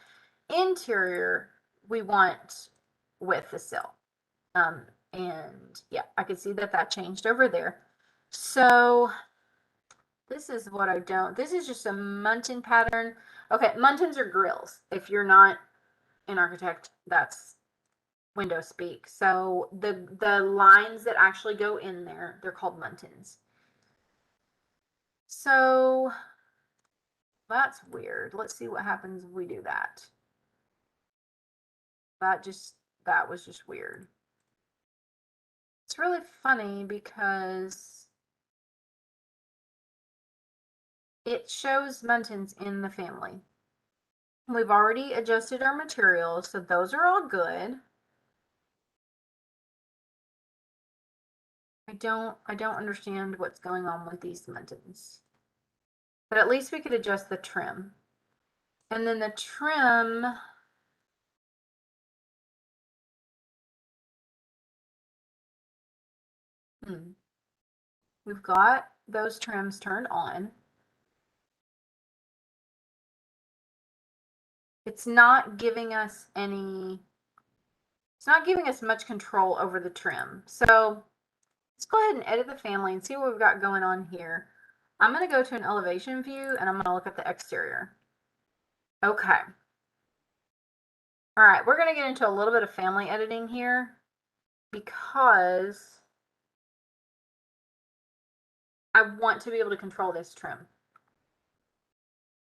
interior, we want with the sill. And yeah, I can see that changed over there. So this is what I don't, this is just a muntin pattern. Okay, muntins are grills. If you're not an architect, that's window speak. So the lines that actually go in there, they're called muntins. So that's weird. Let's see what happens if we do that. That was just weird. It's really funny because it shows muntins in the family. We've already adjusted our materials, so those are all good. I don't understand what's going on with these muntins. But at least we could adjust the trim. And then the trim, we've got those trims turned on. It's not giving us much control over the trim. So let's go ahead and edit the family and see what we've got going on here. I'm going to go to an elevation view, and I'm going to look at the exterior. Okay. All right, we're going to get into a little bit of family editing here because I want to be able to control this trim.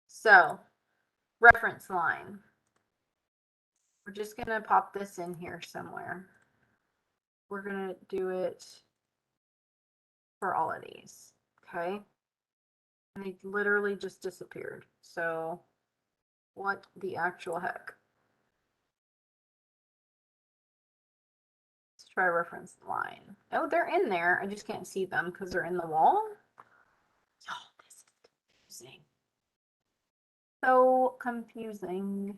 So, reference line. We're just going to pop this in here somewhere. We're going to do it for all of these. Okay. And they literally just disappeared. So what the actual heck? Let's try reference line. Oh, they're in there. I just can't see them because they're in the wall. Oh, this is confusing. So confusing.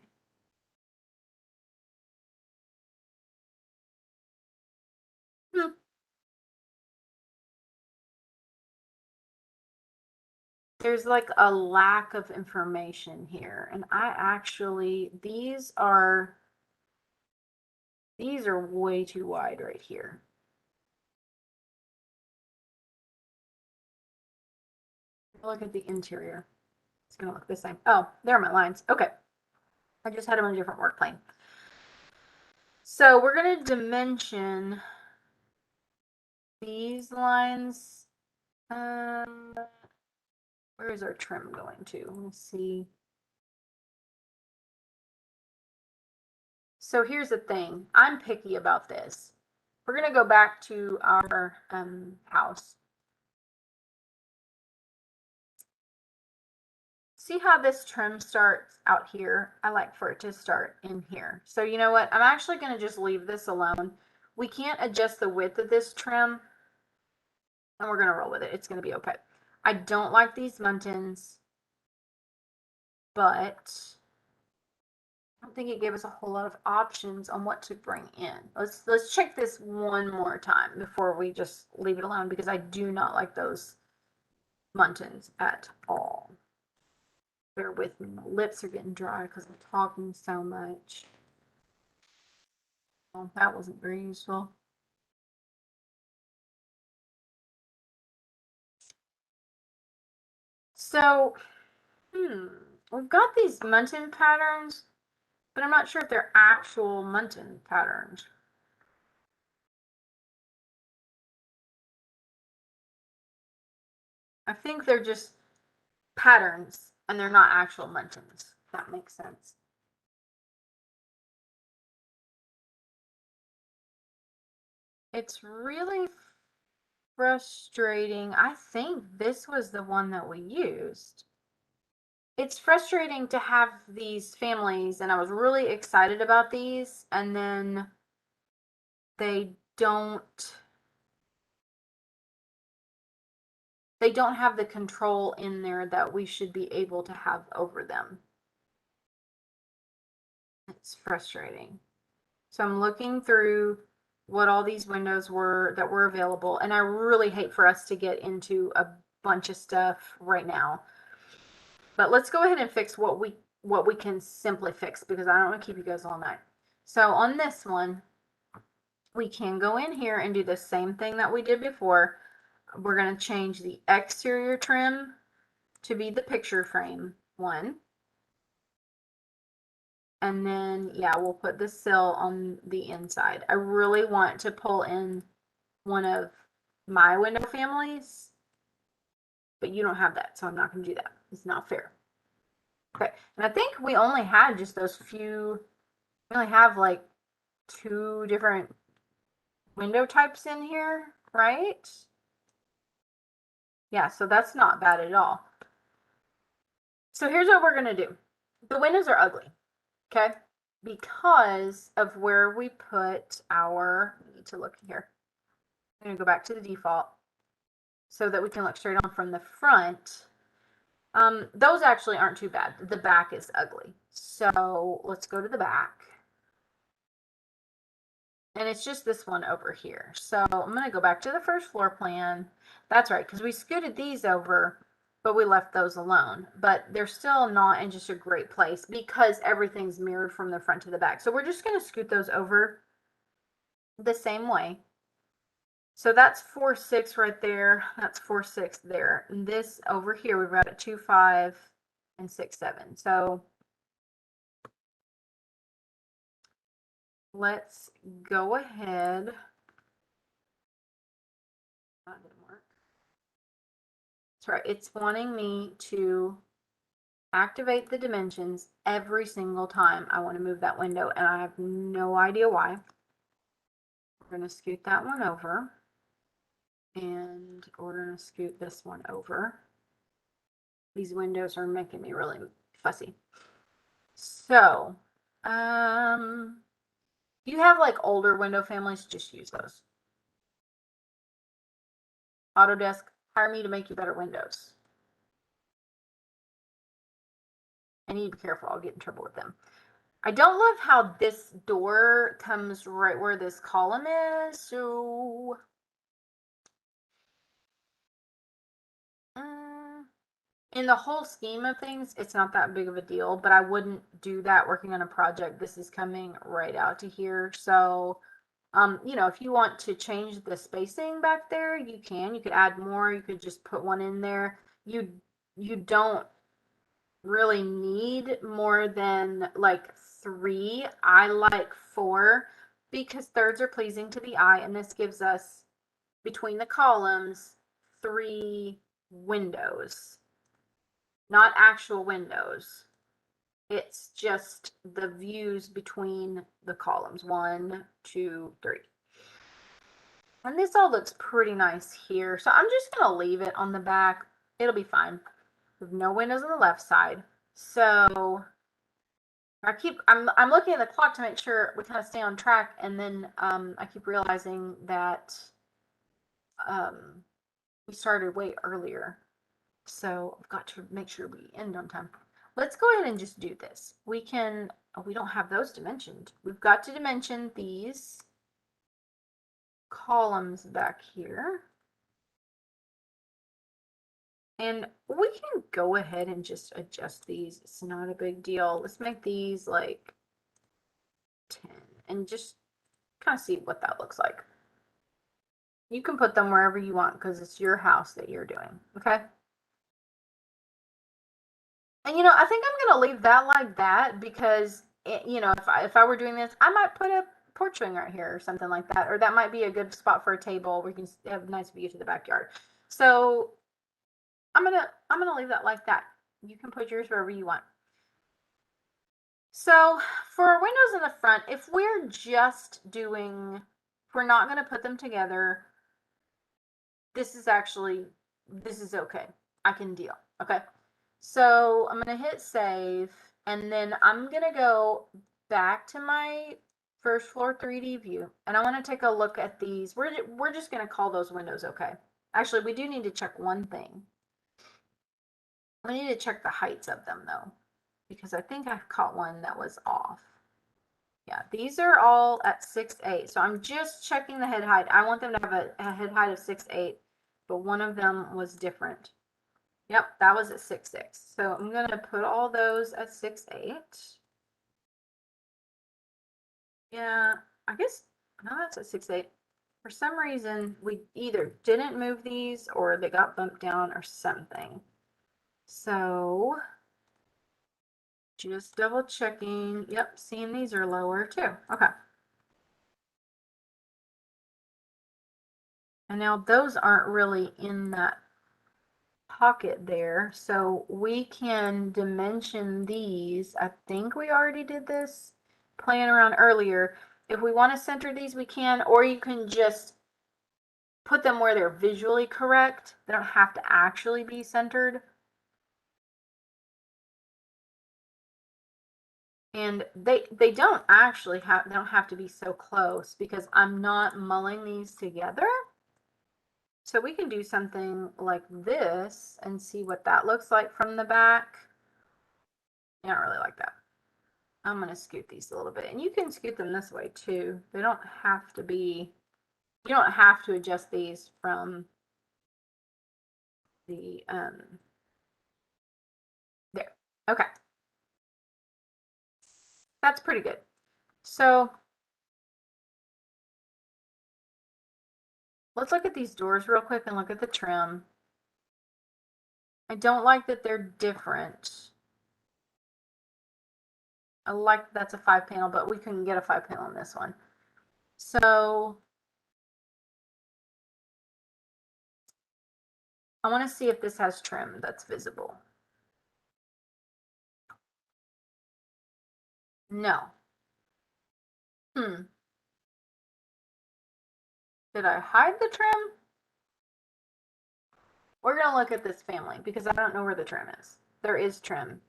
there's like a lack of information here. And I actually, these are way too wide right here. Look at the interior. It's gonna look the same. Oh, there are my lines. Okay. I just had them on a different work plane. So we're gonna dimension these lines. Where is our trim going to? Let me see. So here's the thing. I'm picky about this. We're gonna go back to our house. See how this trim starts out here? I like for it to start in here. So you know what? I'm actually going to just leave this alone. We can't adjust the width of this trim, and we're going to roll with it. It's going to be okay. I don't like these muntins, but I don't think it gave us a whole lot of options on what to bring in. Let's check this one more time before we just leave it alone, because I do not like those muntins at all. Bear with me. My lips are getting dry because I'm talking so much. Oh, that wasn't very useful. So, we've got these muntin patterns, but I'm not sure if they're actual muntin patterns. I think they're just patterns and they're not actual muntins. If that makes sense. It's really frustrating. I think this was the one that we used. It's frustrating to have these families, and I was really excited about these, and then they don't have the control in there that we should be able to have over them. It's frustrating. So I'm looking through what all these windows were that were available, and I really hate for us to get into a bunch of stuff right now. But let's go ahead and fix what we can simply fix, because I don't want to keep you guys all night. So on this one, we can go in here and do the same thing that we did before. We're going to change the exterior trim to be the picture frame one. And then, yeah, we'll put the sill on the inside. I really want to pull in one of my window families, but you don't have that, so I'm not going to do that. It's not fair. Okay, and I think we only had just those few, we only have like 2 different window types in here, right? Yeah, so that's not bad at all. So here's what we're going to do. The windows are ugly, okay? Because of where we put our, I need to look here. I'm going to go back to the default so that we can look straight on from the front. Those actually aren't too bad. The back is ugly. So let's go to the back. And it's just this one over here. So I'm going to go back to the first floor plan. That's right, because we scooted these over, but we left those alone. But they're still not in just a great place because everything's mirrored from the front to the back. So we're just going to scoot those over the same way. So that's 4.6 right there. That's 4.6 there. And this over here, we've got a 2.5 and 6.7. So let's go ahead. That didn't work. That's right. It's wanting me to activate the dimensions every single time I want to move that window, and I have no idea why. We're going to scoot that one over, and we're going to scoot this one over. These windows are making me really fussy. So, you have like older window families, just use those. Autodesk, hire me to make you better windows. I need to be careful, I'll get in trouble with them. I don't love how this door comes right where this column is, so in the whole scheme of things, it's not that big of a deal, but I wouldn't do that working on a project. This is coming right out to here. So, you know, if you want to change the spacing back there, you can. You could add more. You could just put one in there. You don't really need more than like 3. I like 4 because thirds are pleasing to the eye, and this gives us between the columns 3 windows, not actual windows. It's just the views between the columns, 1, 2, 3. And this all looks pretty nice here. So I'm just going to leave it on the back. It'll be fine. With no windows on the left side. So I'm looking at the clock to make sure we kind of stay on track, and then I keep realizing that we started way earlier. So I've got to make sure we end on time. Let's go ahead and just do this. We can, oh, we don't have those dimensioned. We've got to dimension these columns back here. And we can go ahead and just adjust these. It's not a big deal. Let's make these like 10 and just kind of see what that looks like. You can put them wherever you want because it's your house that you're doing, okay? And you know, I think I'm gonna leave that like that because you know, if I were doing this, I might put a porch swing right here or something like that, or that might be a good spot for a table where you can have a nice view to the backyard. So I'm gonna leave that like that. You can put yours wherever you want. So for our windows in the front, if we're just doing, if we're not gonna put them together, this is okay. I can deal. Okay. So I'm going to hit save, and then I'm going to go back to my first floor 3D view, and I want to take a look at these. We're just going to call those windows okay. Actually, we do need to check one thing. We need to check the heights of them, though, because I think I caught one that was off. Yeah, these are all at 6'8", so I'm just checking the head height. I want them to have a head height of 6'8", but one of them was different. Yep, that was at 6'6". So I'm going to put all those at 6'8". Yeah, I guess, no, that's at 6'8". For some reason, we either didn't move these or they got bumped down or something. So just double checking. Yep, seeing these are lower too. Okay. And now those aren't really in that pocket there, so we can dimension these. I think we already did this playing around earlier. If we want to center these, we can, or you can just put them where they're visually correct. They don't have to actually be centered. And they don't actually have, they don't have to be so close because I'm not mulling these together. So we can do something like this and see what that looks like from the back. I don't really like that. I'm going to scoot these a little bit, and you can scoot them this way too. They don't have to be, you don't have to adjust these from the, there. Okay. That's pretty good. So let's look at these doors real quick and look at the trim. I don't like that they're different. I like that's a 5 panel, but we couldn't get a 5 panel on this one. So I want to see if this has trim that's visible. No. Did I hide the trim? We're going to look at this family because I don't know where the trim is. There is trim.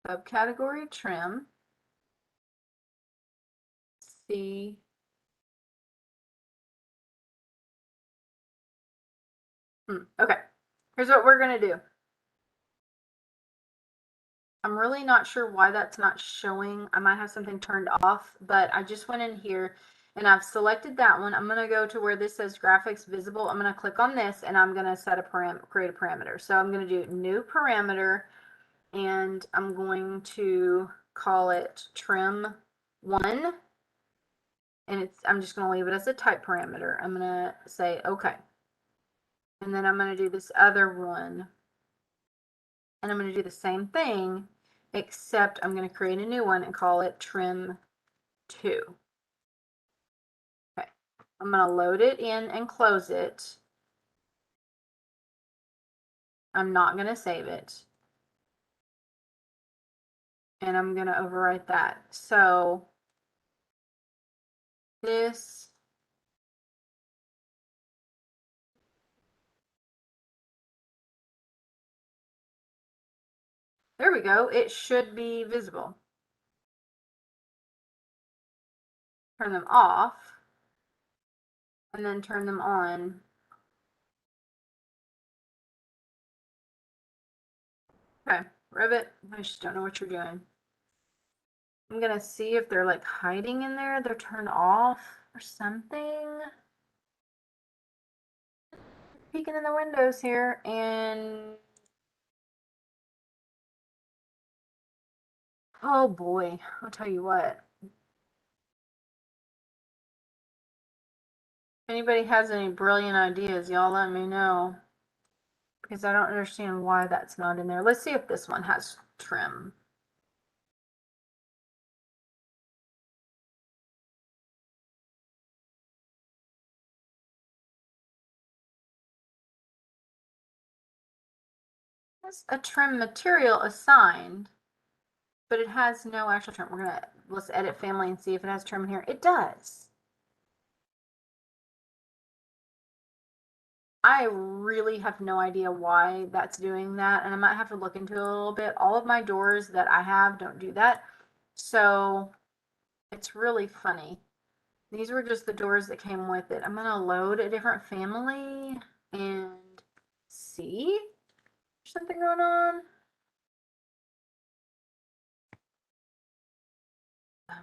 Subcategory trim. See. Okay. Here's what we're going to do. I'm really not sure why that's not showing. I might have something turned off, but I just went in here and I've selected that one. I'm going to go to where this says graphics visible. I'm going to click on this and I'm going to set a create a parameter. So I'm going to do new parameter and I'm going to call it trim1, and I'm just going to leave it as a type parameter. I'm going to say okay. And then I'm going to do this other one. And I'm going to do the same thing, except I'm going to create a new one and call it trim2. Okay. I'm going to load it in and close it. I'm not going to save it. And I'm going to overwrite that. So this, there we go. It should be visible. Turn them off and then turn them on. Okay, Revit, I just don't know what you're doing. I'm gonna see if they're like hiding in there. They're turned off or something. Peeking in the windows here, and oh boy, I'll tell you what. If anybody has any brilliant ideas, y'all let me know. Because I don't understand why that's not in there. Let's see if this one has trim. It's a trim material assigned, but it has no actual trim. Let's edit family and see if it has trim in here. It does. I really have no idea why that's doing that, and I might have to look into it a little bit. All of my doors that I have don't do that, so it's really funny. These were just the doors that came with it. I'm gonna load a different family and see if there's something going on. Let's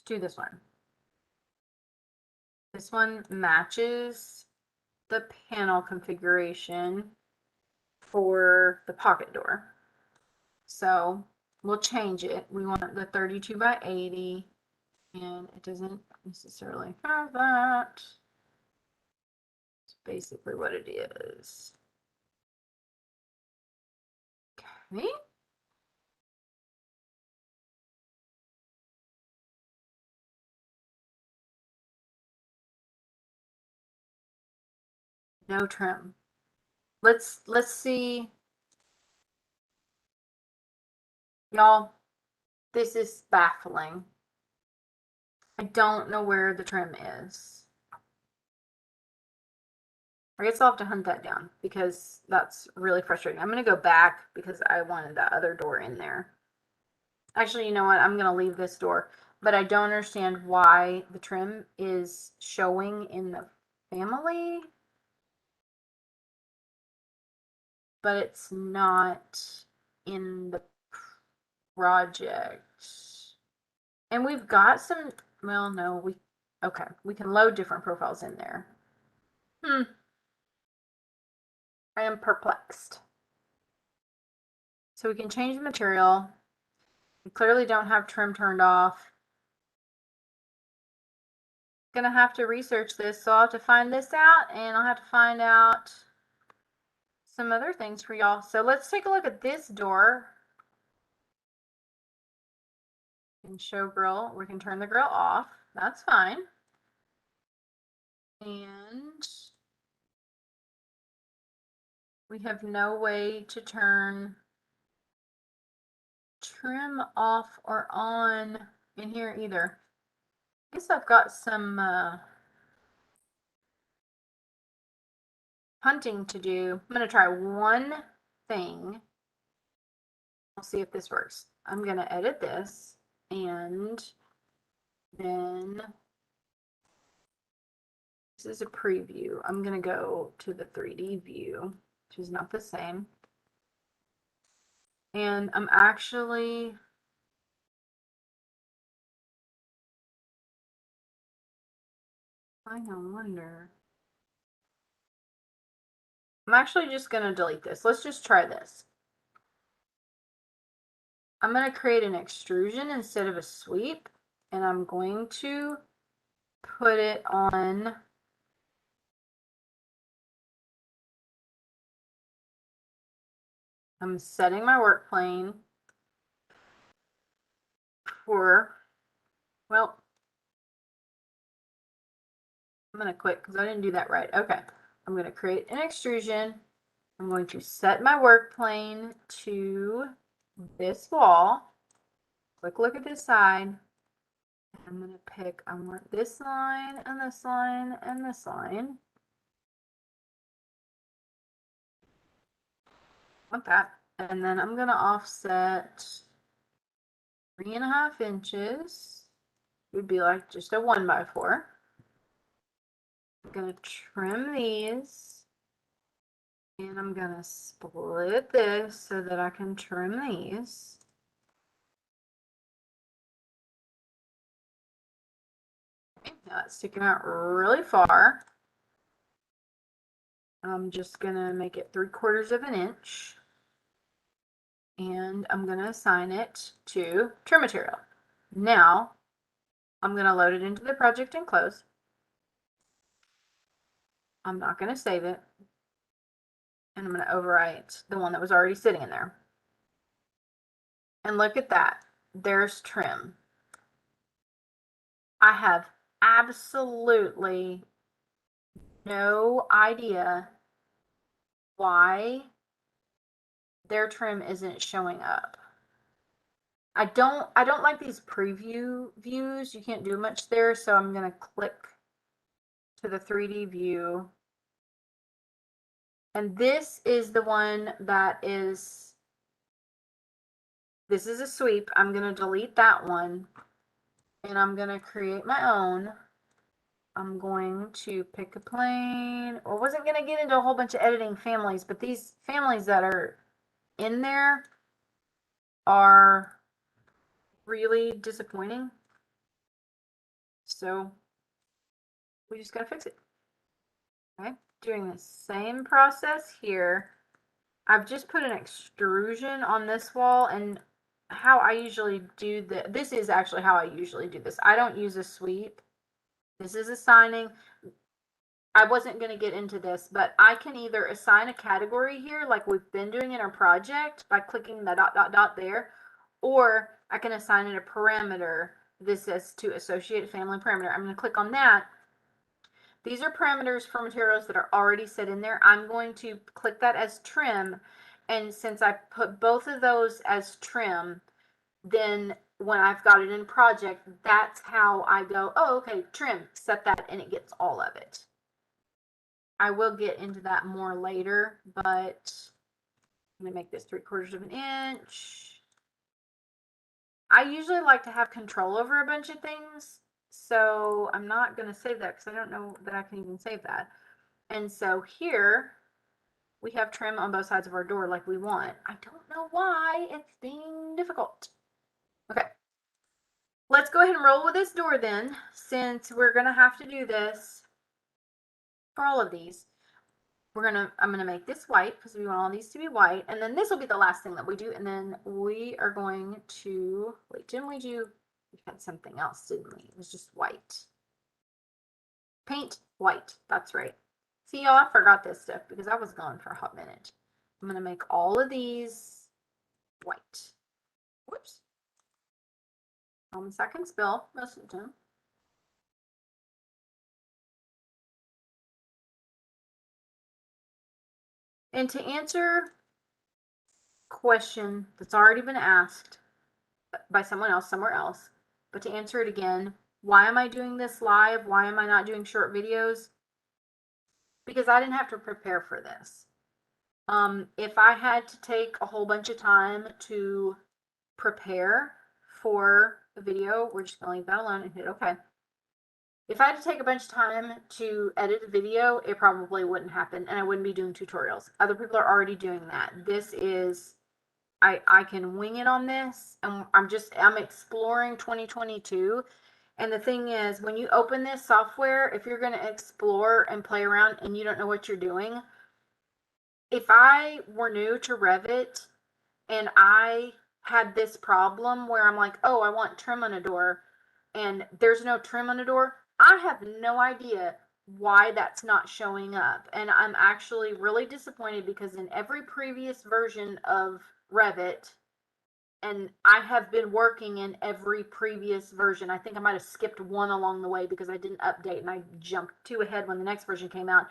do this one. This one matches the panel configuration for the pocket door. So we'll change it. We want the 32 by 80, and it doesn't necessarily have that. It's basically what it is. Okay. No trim. Let's see. Y'all, this is baffling. I don't know where the trim is. I guess I'll have to hunt that down because that's really frustrating. I'm going to go back because I wanted that other door in there. Actually, you know what? I'm going to leave this door, but I don't understand why the trim is showing in the family, but it's not in the project. And we've got some, well, no, okay, we can load different profiles in there. I am perplexed. So we can change the material. We clearly don't have trim turned off. Gonna have to research this, so I'll have to find this out, and I'll have to find out some other things for y'all. So let's take a look at this door. And show grill, we can turn the grill off. That's fine. And we have no way to turn trim off or on in here either. I guess I've got some hunting to do. I'm going to try one thing. I'll see if this works. I'm going to edit this, and then this is a preview. I'm going to go to the 3D view, which is not the same. And I'm actually I no wonder. I'm actually just going to delete this. Let's just try this. I'm going to create an extrusion instead of a sweep, and I'm going to put it on I'm setting my work plane for, well, I'm going to quit because I didn't do that right. Okay. I'm going to create an extrusion. I'm going to set my work plane to this wall. Quick look at this side. I'm going to pick, I want this line and this line and this line. I want that. And then I'm going to offset 3.5 inches. It would be like just a 1x4. I'm going to trim these. And I'm going to split this so that I can trim these. Okay, now it's sticking out really far. I'm just going to make it 3/4 of an inch. And I'm going to assign it to trim material. Now, I'm going to load it into the project and close. I'm not going to save it. And I'm going to overwrite the one that was already sitting in there. And look at that. There's trim. I have absolutely no idea why their trim isn't showing up. I don't like these preview views. You can't do much there, so I'm going to click to the 3D view. And this is the one that is, this is a sweep. I'm going to delete that one, and I'm going to create my own. I'm going to pick a plane. I wasn't going to get into a whole bunch of editing families, but these families that are in there are really disappointing. So we just got to fix it. Okay, doing the same process here. I've just put an extrusion on this wall, and how I usually do this is actually how I usually do this. I don't use a sweep. This is assigning. I wasn't going to get into this, but I can either assign a category here like we've been doing in our project by clicking the ... there, or I can assign it a parameter. This is to associate family parameter. I'm going to click on that. These are parameters for materials that are already set in there. I'm going to click that as trim, and since I put both of those as trim, then when I've got it in project, that's how I go, oh, okay, trim, set that, and it gets all of it. I will get into that more later, but I'm going to make this 3/4 of an inch. I usually like to have control over a bunch of things, so I'm not going to save that because I don't know that I can even save that. And so here we have trim on both sides of our door like we want. I don't know why it's being difficult. Okay. Let's go ahead and roll with this door then, since we're going to have to do this for all of these. I'm gonna make this white because we want all these to be white, and then this will be the last thing that we do, and then we are going to, wait, didn't we do, we had something else, didn't we? It was just white. Paint white, that's right. See, y'all, I forgot this stuff because I was gone for a hot minute. I'm gonna make all of these white. Whoops. I can spell most of the time. And to answer question that's already been asked by someone else somewhere else, but to answer it again, why am I doing this live? Why am I not doing short videos? Because I didn't have to prepare for this. If I had to take a whole bunch of time to prepare for a video, we're just gonna leave that alone and hit OK. If I had to take a bunch of time to edit a video, it probably wouldn't happen, and I wouldn't be doing tutorials. Other people are already doing that. This is, I can wing it on this, and I'm exploring 2022, And the thing is, when you open this software, if you're going to explore and play around and you don't know what you're doing, if I were new to Revit and I had this problem where I'm like, oh, I want trim on a door, and there's no trim on a door, I have no idea why that's not showing up. And I'm actually really disappointed because in every previous version of Revit, and I have been working in every previous version. I think I might have skipped one along the way because I didn't update and I jumped two ahead when the next version came out.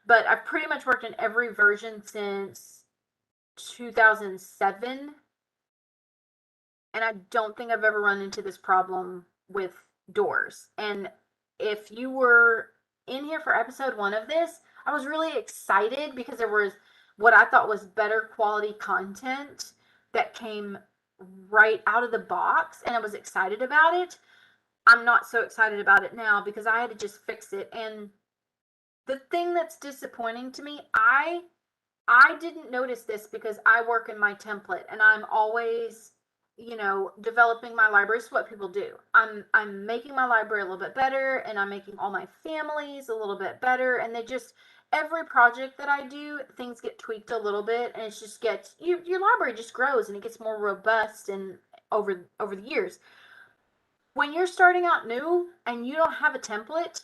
But I've pretty much worked in every version since 2007, and I don't think I've ever run into this problem with doors. And if you were in here for episode 1 of this, I was really excited because there was what I thought was better quality content that came right out of the box, and I was excited about it. I'm not so excited about it now because I had to just fix it. And the thing that's disappointing to me, I didn't notice this because I work in my template and I'm always, developing my library. Is what people do. I'm making my library a little bit better, and I'm making all my families a little bit better, and they just every project that I do, things get tweaked a little bit, and it just gets your library just grows and it gets more robust and over the years. When you're starting out new and you don't have a template,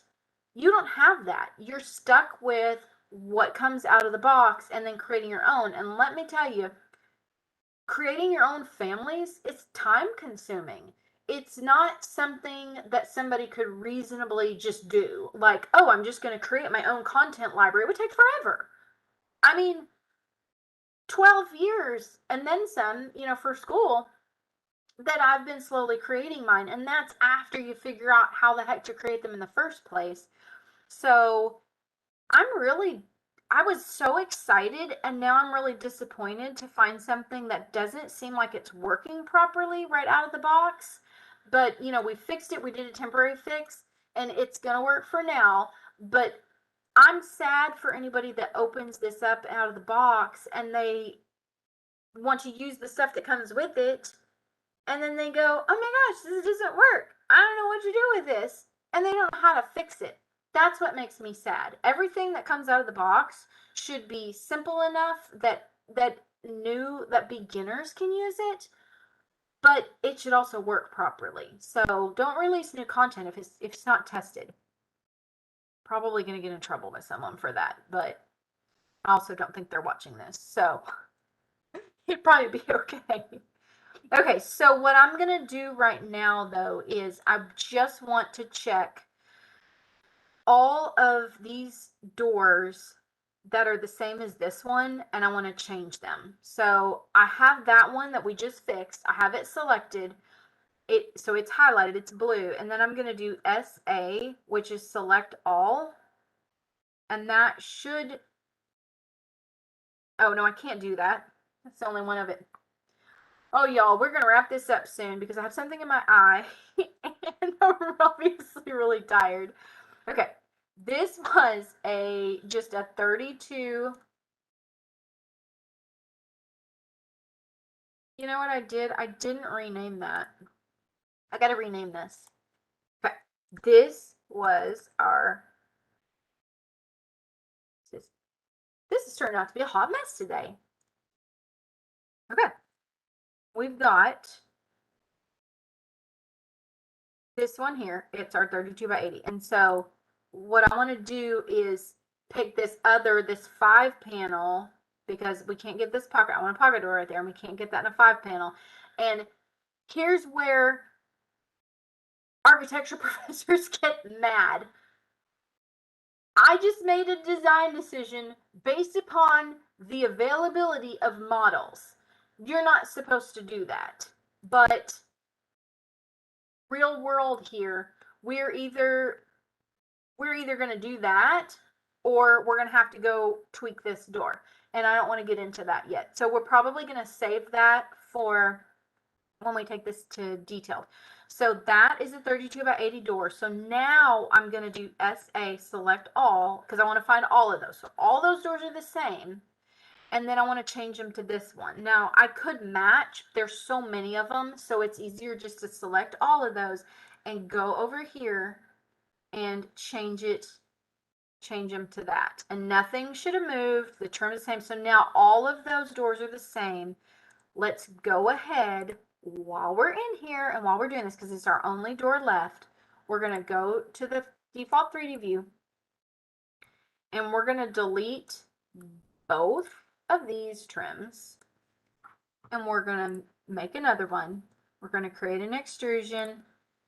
you don't have that. You're stuck with what comes out of the box and then creating your own. And let me tell you, creating your own families is time consuming. It's not something that somebody could reasonably just do. Like, oh, I'm just going to create my own content library. It would take forever. I mean, 12 years and then some, for school that I've been slowly creating mine. And that's after you figure out how the heck to create them in the first place. So I was so excited, and now I'm really disappointed to find something that doesn't seem like it's working properly right out of the box. But, we fixed it. We did a temporary fix, and it's going to work for now. But I'm sad for anybody that opens this up out of the box and they want to use the stuff that comes with it, and then they go, oh my gosh, this doesn't work. I don't know what to do with this. And they don't know how to fix it. That's what makes me sad. Everything that comes out of the box should be simple enough that beginners can use it, but it should also work properly. So don't release new content if it's not tested. Probably going to get in trouble with someone for that, but I also don't think they're watching this, so it'd probably be okay. Okay, so what I'm going to do right now, though, is I just want to check all of these doors that are the same as this one, and I want to change them. So I have that one that we just fixed. I have it selected. So it's highlighted, it's blue, and then I'm going to do SA, which is select all, and that should, oh no, I can't do that. That's the only one of it. Oh, y'all, we're going to wrap this up soon because I have something in my eye and I'm obviously really tired. Okay, this was just a 32. You know what I did? I didn't rename that. I got to rename this. Okay, this was our, this has turned out to be a hot mess today. Okay, we've got this one here. It's our 32 by 80. And so what I want to do is pick this 5 panel, because we can't get this pocket. I want a pocket door right there, and we can't get that in a 5 panel. And here's where architecture professors get mad. I just made a design decision based upon the availability of models. You're not supposed to do that. But real world here, we're either going to do that, or we're going to have to go tweak this door. And I don't want to get into that yet. So we're probably going to save that for when we take this to detailed. So that is a 32 by 80 door. So now I'm going to do SA, select all, because I want to find all of those. So all those doors are the same. And then I want to change them to this one. Now, I could match. There's so many of them, so it's easier just to select all of those. and go over here and change them to that. And nothing should have moved. The trim is the same. So now all of those doors are the same. Let's go ahead while we're in here and while we're doing this, because it's our only door left, we're going to go to the default 3D view and we're going to delete both of these trims and we're going to make another one. We're going to create an extrusion,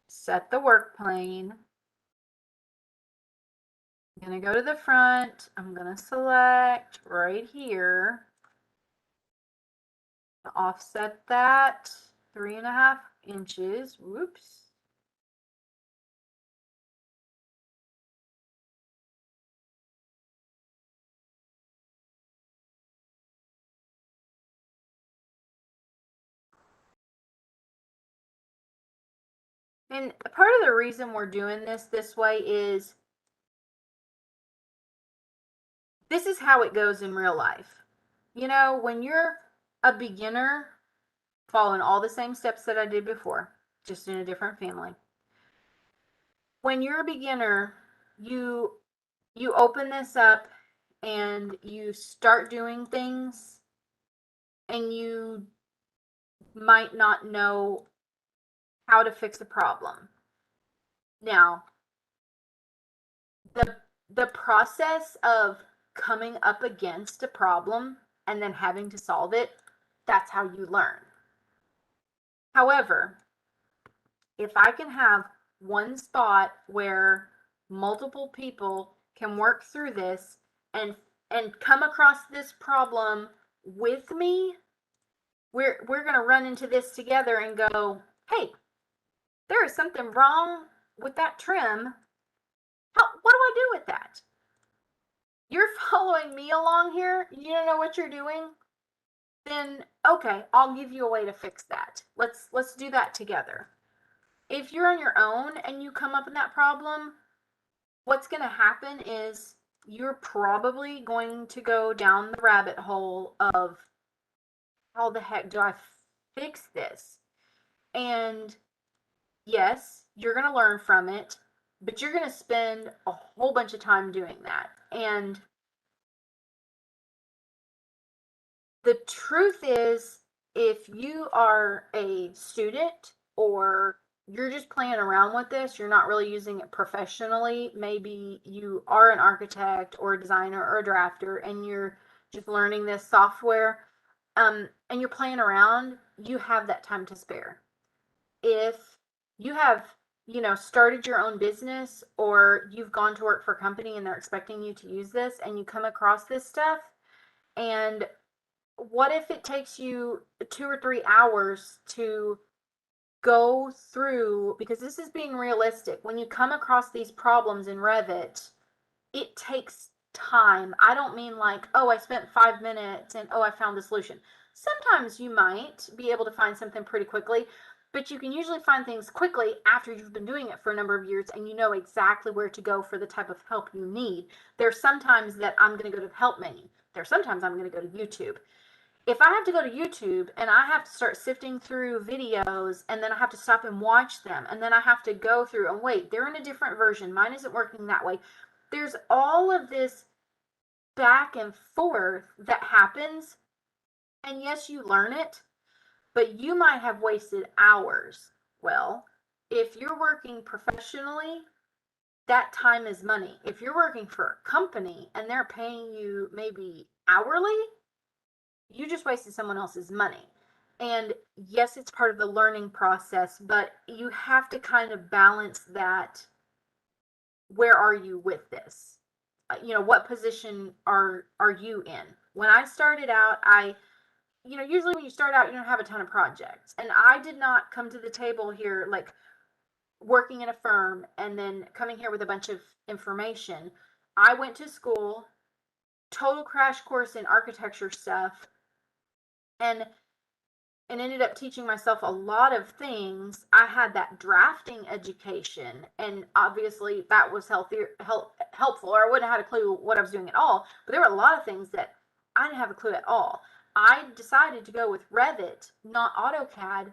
set the work plane. I'm going to go to the front. I'm going to select right here, offset that 3.5 inches. Whoops. And part of the reason we're doing this way is this is how it goes in real life. You know, when you're a beginner, following all the same steps that I did before, just in a different family. When you're a beginner, you open this up and you start doing things and you might not know how to fix a problem. Now, the process of coming up against a problem and then having to solve it, that's how you learn. However, if I can have one spot where multiple people can work through this and come across this problem with me, we're going to run into this together and go, hey, there is something wrong with that trim. What do I do with that? You're following me along here, you don't know what you're doing, then okay, I'll give you a way to fix that. Let's do that together. If you're on your own and you come up with that problem, what's going to happen is you're probably going to go down the rabbit hole of how the heck do I fix this? And yes, you're going to learn from it, but you're going to spend a whole bunch of time doing that. And the truth is, if you are a student or you're just playing around with this, you're not really using it professionally, maybe you are an architect or a designer or a drafter and you're just learning this software, and you're playing around, you have that time to spare. If you have, started your own business or you've gone to work for a company and they're expecting you to use this and you come across this stuff, and what if it takes you 2 or 3 hours to go through, because this is being realistic, when you come across these problems in Revit, it takes time. I don't mean like, oh, I spent 5 minutes and oh, I found the solution. Sometimes you might be able to find something pretty quickly, but you can usually find things quickly after you've been doing it for a number of years and you know exactly where to go for the type of help you need. There's sometimes that I'm going to go to the help menu. There's sometimes I'm going to go to YouTube. If I have to go to YouTube and I have to start sifting through videos and then I have to stop and watch them and then I have to go through and wait, they're in a different version, mine isn't working that way. There's all of this back and forth that happens, and yes, you learn it, but you might have wasted hours. Well, if you're working professionally, that time is money. If you're working for a company and they're paying you maybe hourly, you just wasted someone else's money. And yes, it's part of the learning process, but you have to kind of balance that. Where are you with this? What position are you in? When I started out, usually when you start out, you don't have a ton of projects. And I did not come to the table here like working in a firm and then coming here with a bunch of information. I went to school, total crash course in architecture stuff, and ended up teaching myself a lot of things. I had that drafting education, and obviously that was helpful, or I wouldn't have had a clue what I was doing at all. But there were a lot of things that I didn't have a clue at all. I decided to go with Revit, not AutoCAD,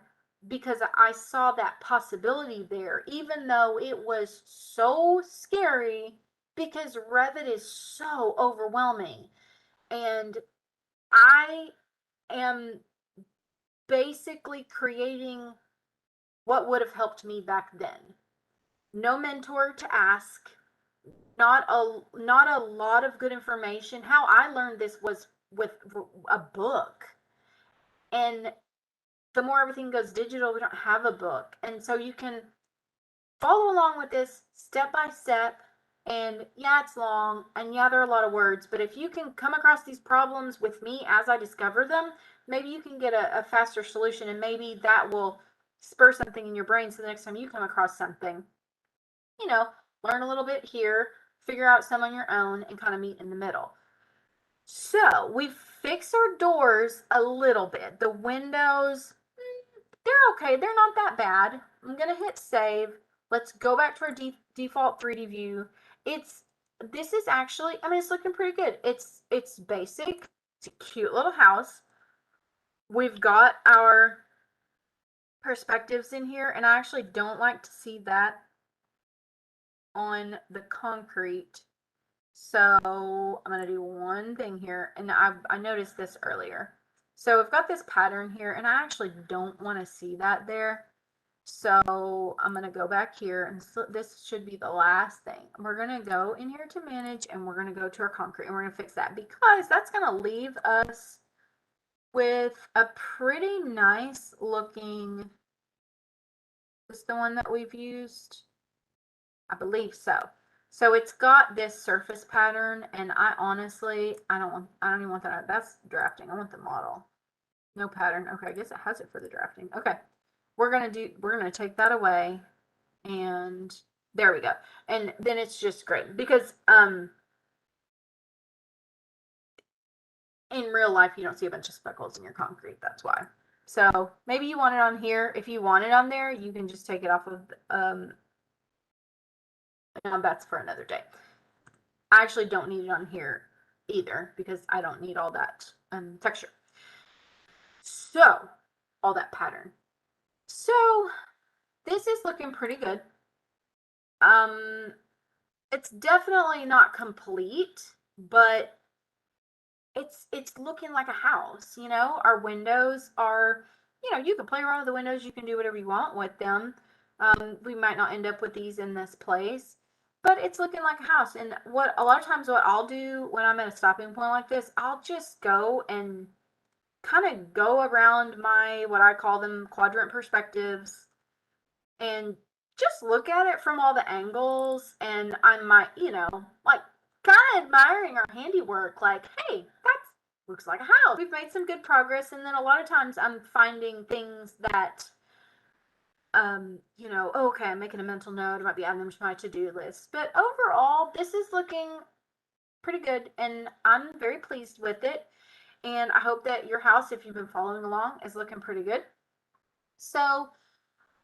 because I saw that possibility there, even though it was so scary because Revit is so overwhelming. And I am basically creating what would have helped me back then. No mentor to ask, not a lot of good information. How I learned this was with a book. And the more everything goes digital, we don't have a book. And so you can follow along with this step by step. And yeah, it's long, and yeah, there are a lot of words, but if you can come across these problems with me as I discover them, maybe you can get a faster solution, and maybe that will spur something in your brain so the next time you come across something, you know, learn a little bit here, figure out some on your own, and kind of meet in the middle. So we've fixed our doors a little bit. The windows, they're okay. They're not that bad. I'm going to hit save. Let's go back to our default 3D view. This is actually, I mean, it's looking pretty good. It's basic. It's a cute little house. We've got our perspectives in here, and I actually don't like to see that on the concrete. So I'm going to do one thing here, and I noticed this earlier. So I've got this pattern here, and I actually don't want to see that there. So I'm going to go back here, and so this should be the last thing. We're going to go in here to manage, and we're going to go to our concrete, and we're going to fix that because that's going to leave us with a pretty nice looking, is this the one that we've used? I believe so. So it's got this surface pattern, and I honestly, I don't even want that. That's drafting. I want the model. No pattern. Okay, I guess it has it for the drafting. Okay. We're gonna take that away, and there we go. And then it's just great because in real life you don't see a bunch of speckles in your concrete. That's why. So maybe you want it on here. If you want it on there, you can just take it off of that's for another day. I actually don't need it on here either because I don't need all that texture. So all that pattern. So this is looking pretty good. It's definitely not complete, but it's looking like a house, you know. Our windows are, you know, you can play around with the windows, you can do whatever you want with them. We might not end up with these in this place, but it's looking like a house. And what a lot of times what I'll do when I'm at a stopping point like this, I'll just go and kind of go around my, what I call them, quadrant perspectives, and just look at it from all the angles. And I might, you know, like kind of admiring our handiwork, like, hey, that looks like a house. We've made some good progress. And then a lot of times I'm finding things that you know, okay, I'm making a mental note, I might be adding them to my to-do list, but overall this is looking pretty good, and I'm very pleased with it. And I hope that your house, if you've been following along, is looking pretty good. So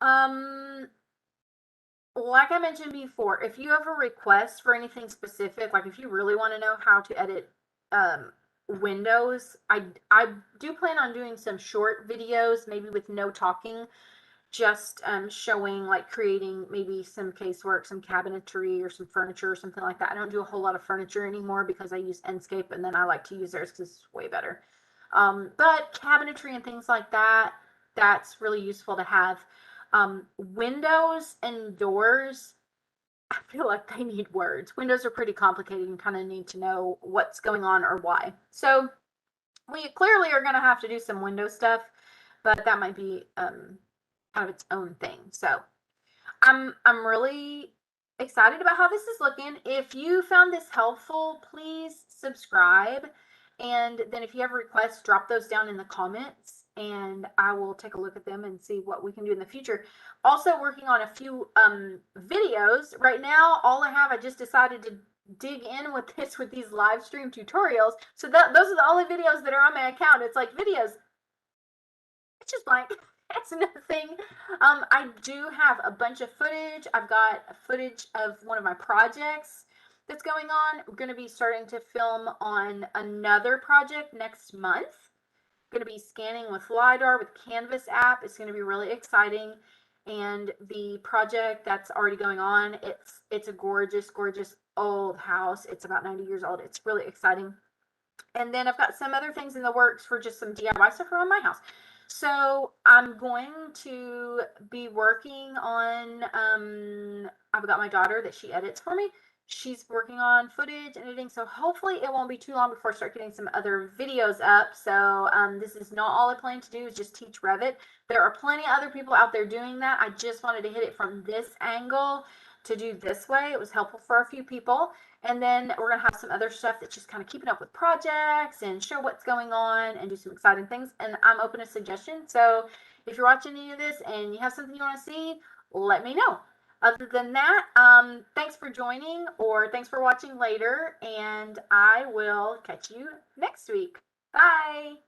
like I mentioned before, if you have a request for anything specific, like if you really want to know how to edit windows, I do plan on doing some short videos, maybe with no talking, just showing, like, creating maybe some casework, some cabinetry, or some furniture or something like that. I don't do a whole lot of furniture anymore because I use Enscape, and then I like to use theirs because it's way better. But cabinetry and things like that, that's really useful to have. Windows and doors, I feel like they need words. Windows are pretty complicated and kind of need to know what's going on or why. So we clearly are going to have to do some window stuff, but that might be kind of its own thing. So I'm really excited about how this is looking. If you found this helpful, please subscribe. And then if you have requests, drop those down in the comments, and I will take a look at them and see what we can do in the future. Also working on a few videos. Right now, all I have, I just decided to dig in with this with these live stream tutorials. So those are the only videos that are on my account. It's like videos. It's just blank. It's nothing. I do have a bunch of footage. I've got footage of one of my projects that's going on. We're going to be starting to film on another project next month. going to be scanning with LiDAR with Canvas app. It's going to be really exciting. And the project that's already going on, it's a gorgeous, gorgeous old house. It's about 90 years old. It's really exciting. And then I've got some other things in the works for just some DIY stuff around my house. So I'm going to be working on, I've got my daughter that she edits for me. She's working on footage and editing, so hopefully it won't be too long before I start getting some other videos up. So this is not all I plan to do is just teach Revit. There are plenty of other people out there doing that. I just wanted to hit it from this angle to do this way. It was helpful for a few people. And then we're going to have some other stuff that's just kind of keeping up with projects and show what's going on and do some exciting things. And I'm open to suggestions. So if you're watching any of this and you have something you want to see, let me know. Other than that, thanks for joining, or thanks for watching later, and I will catch you next week. Bye.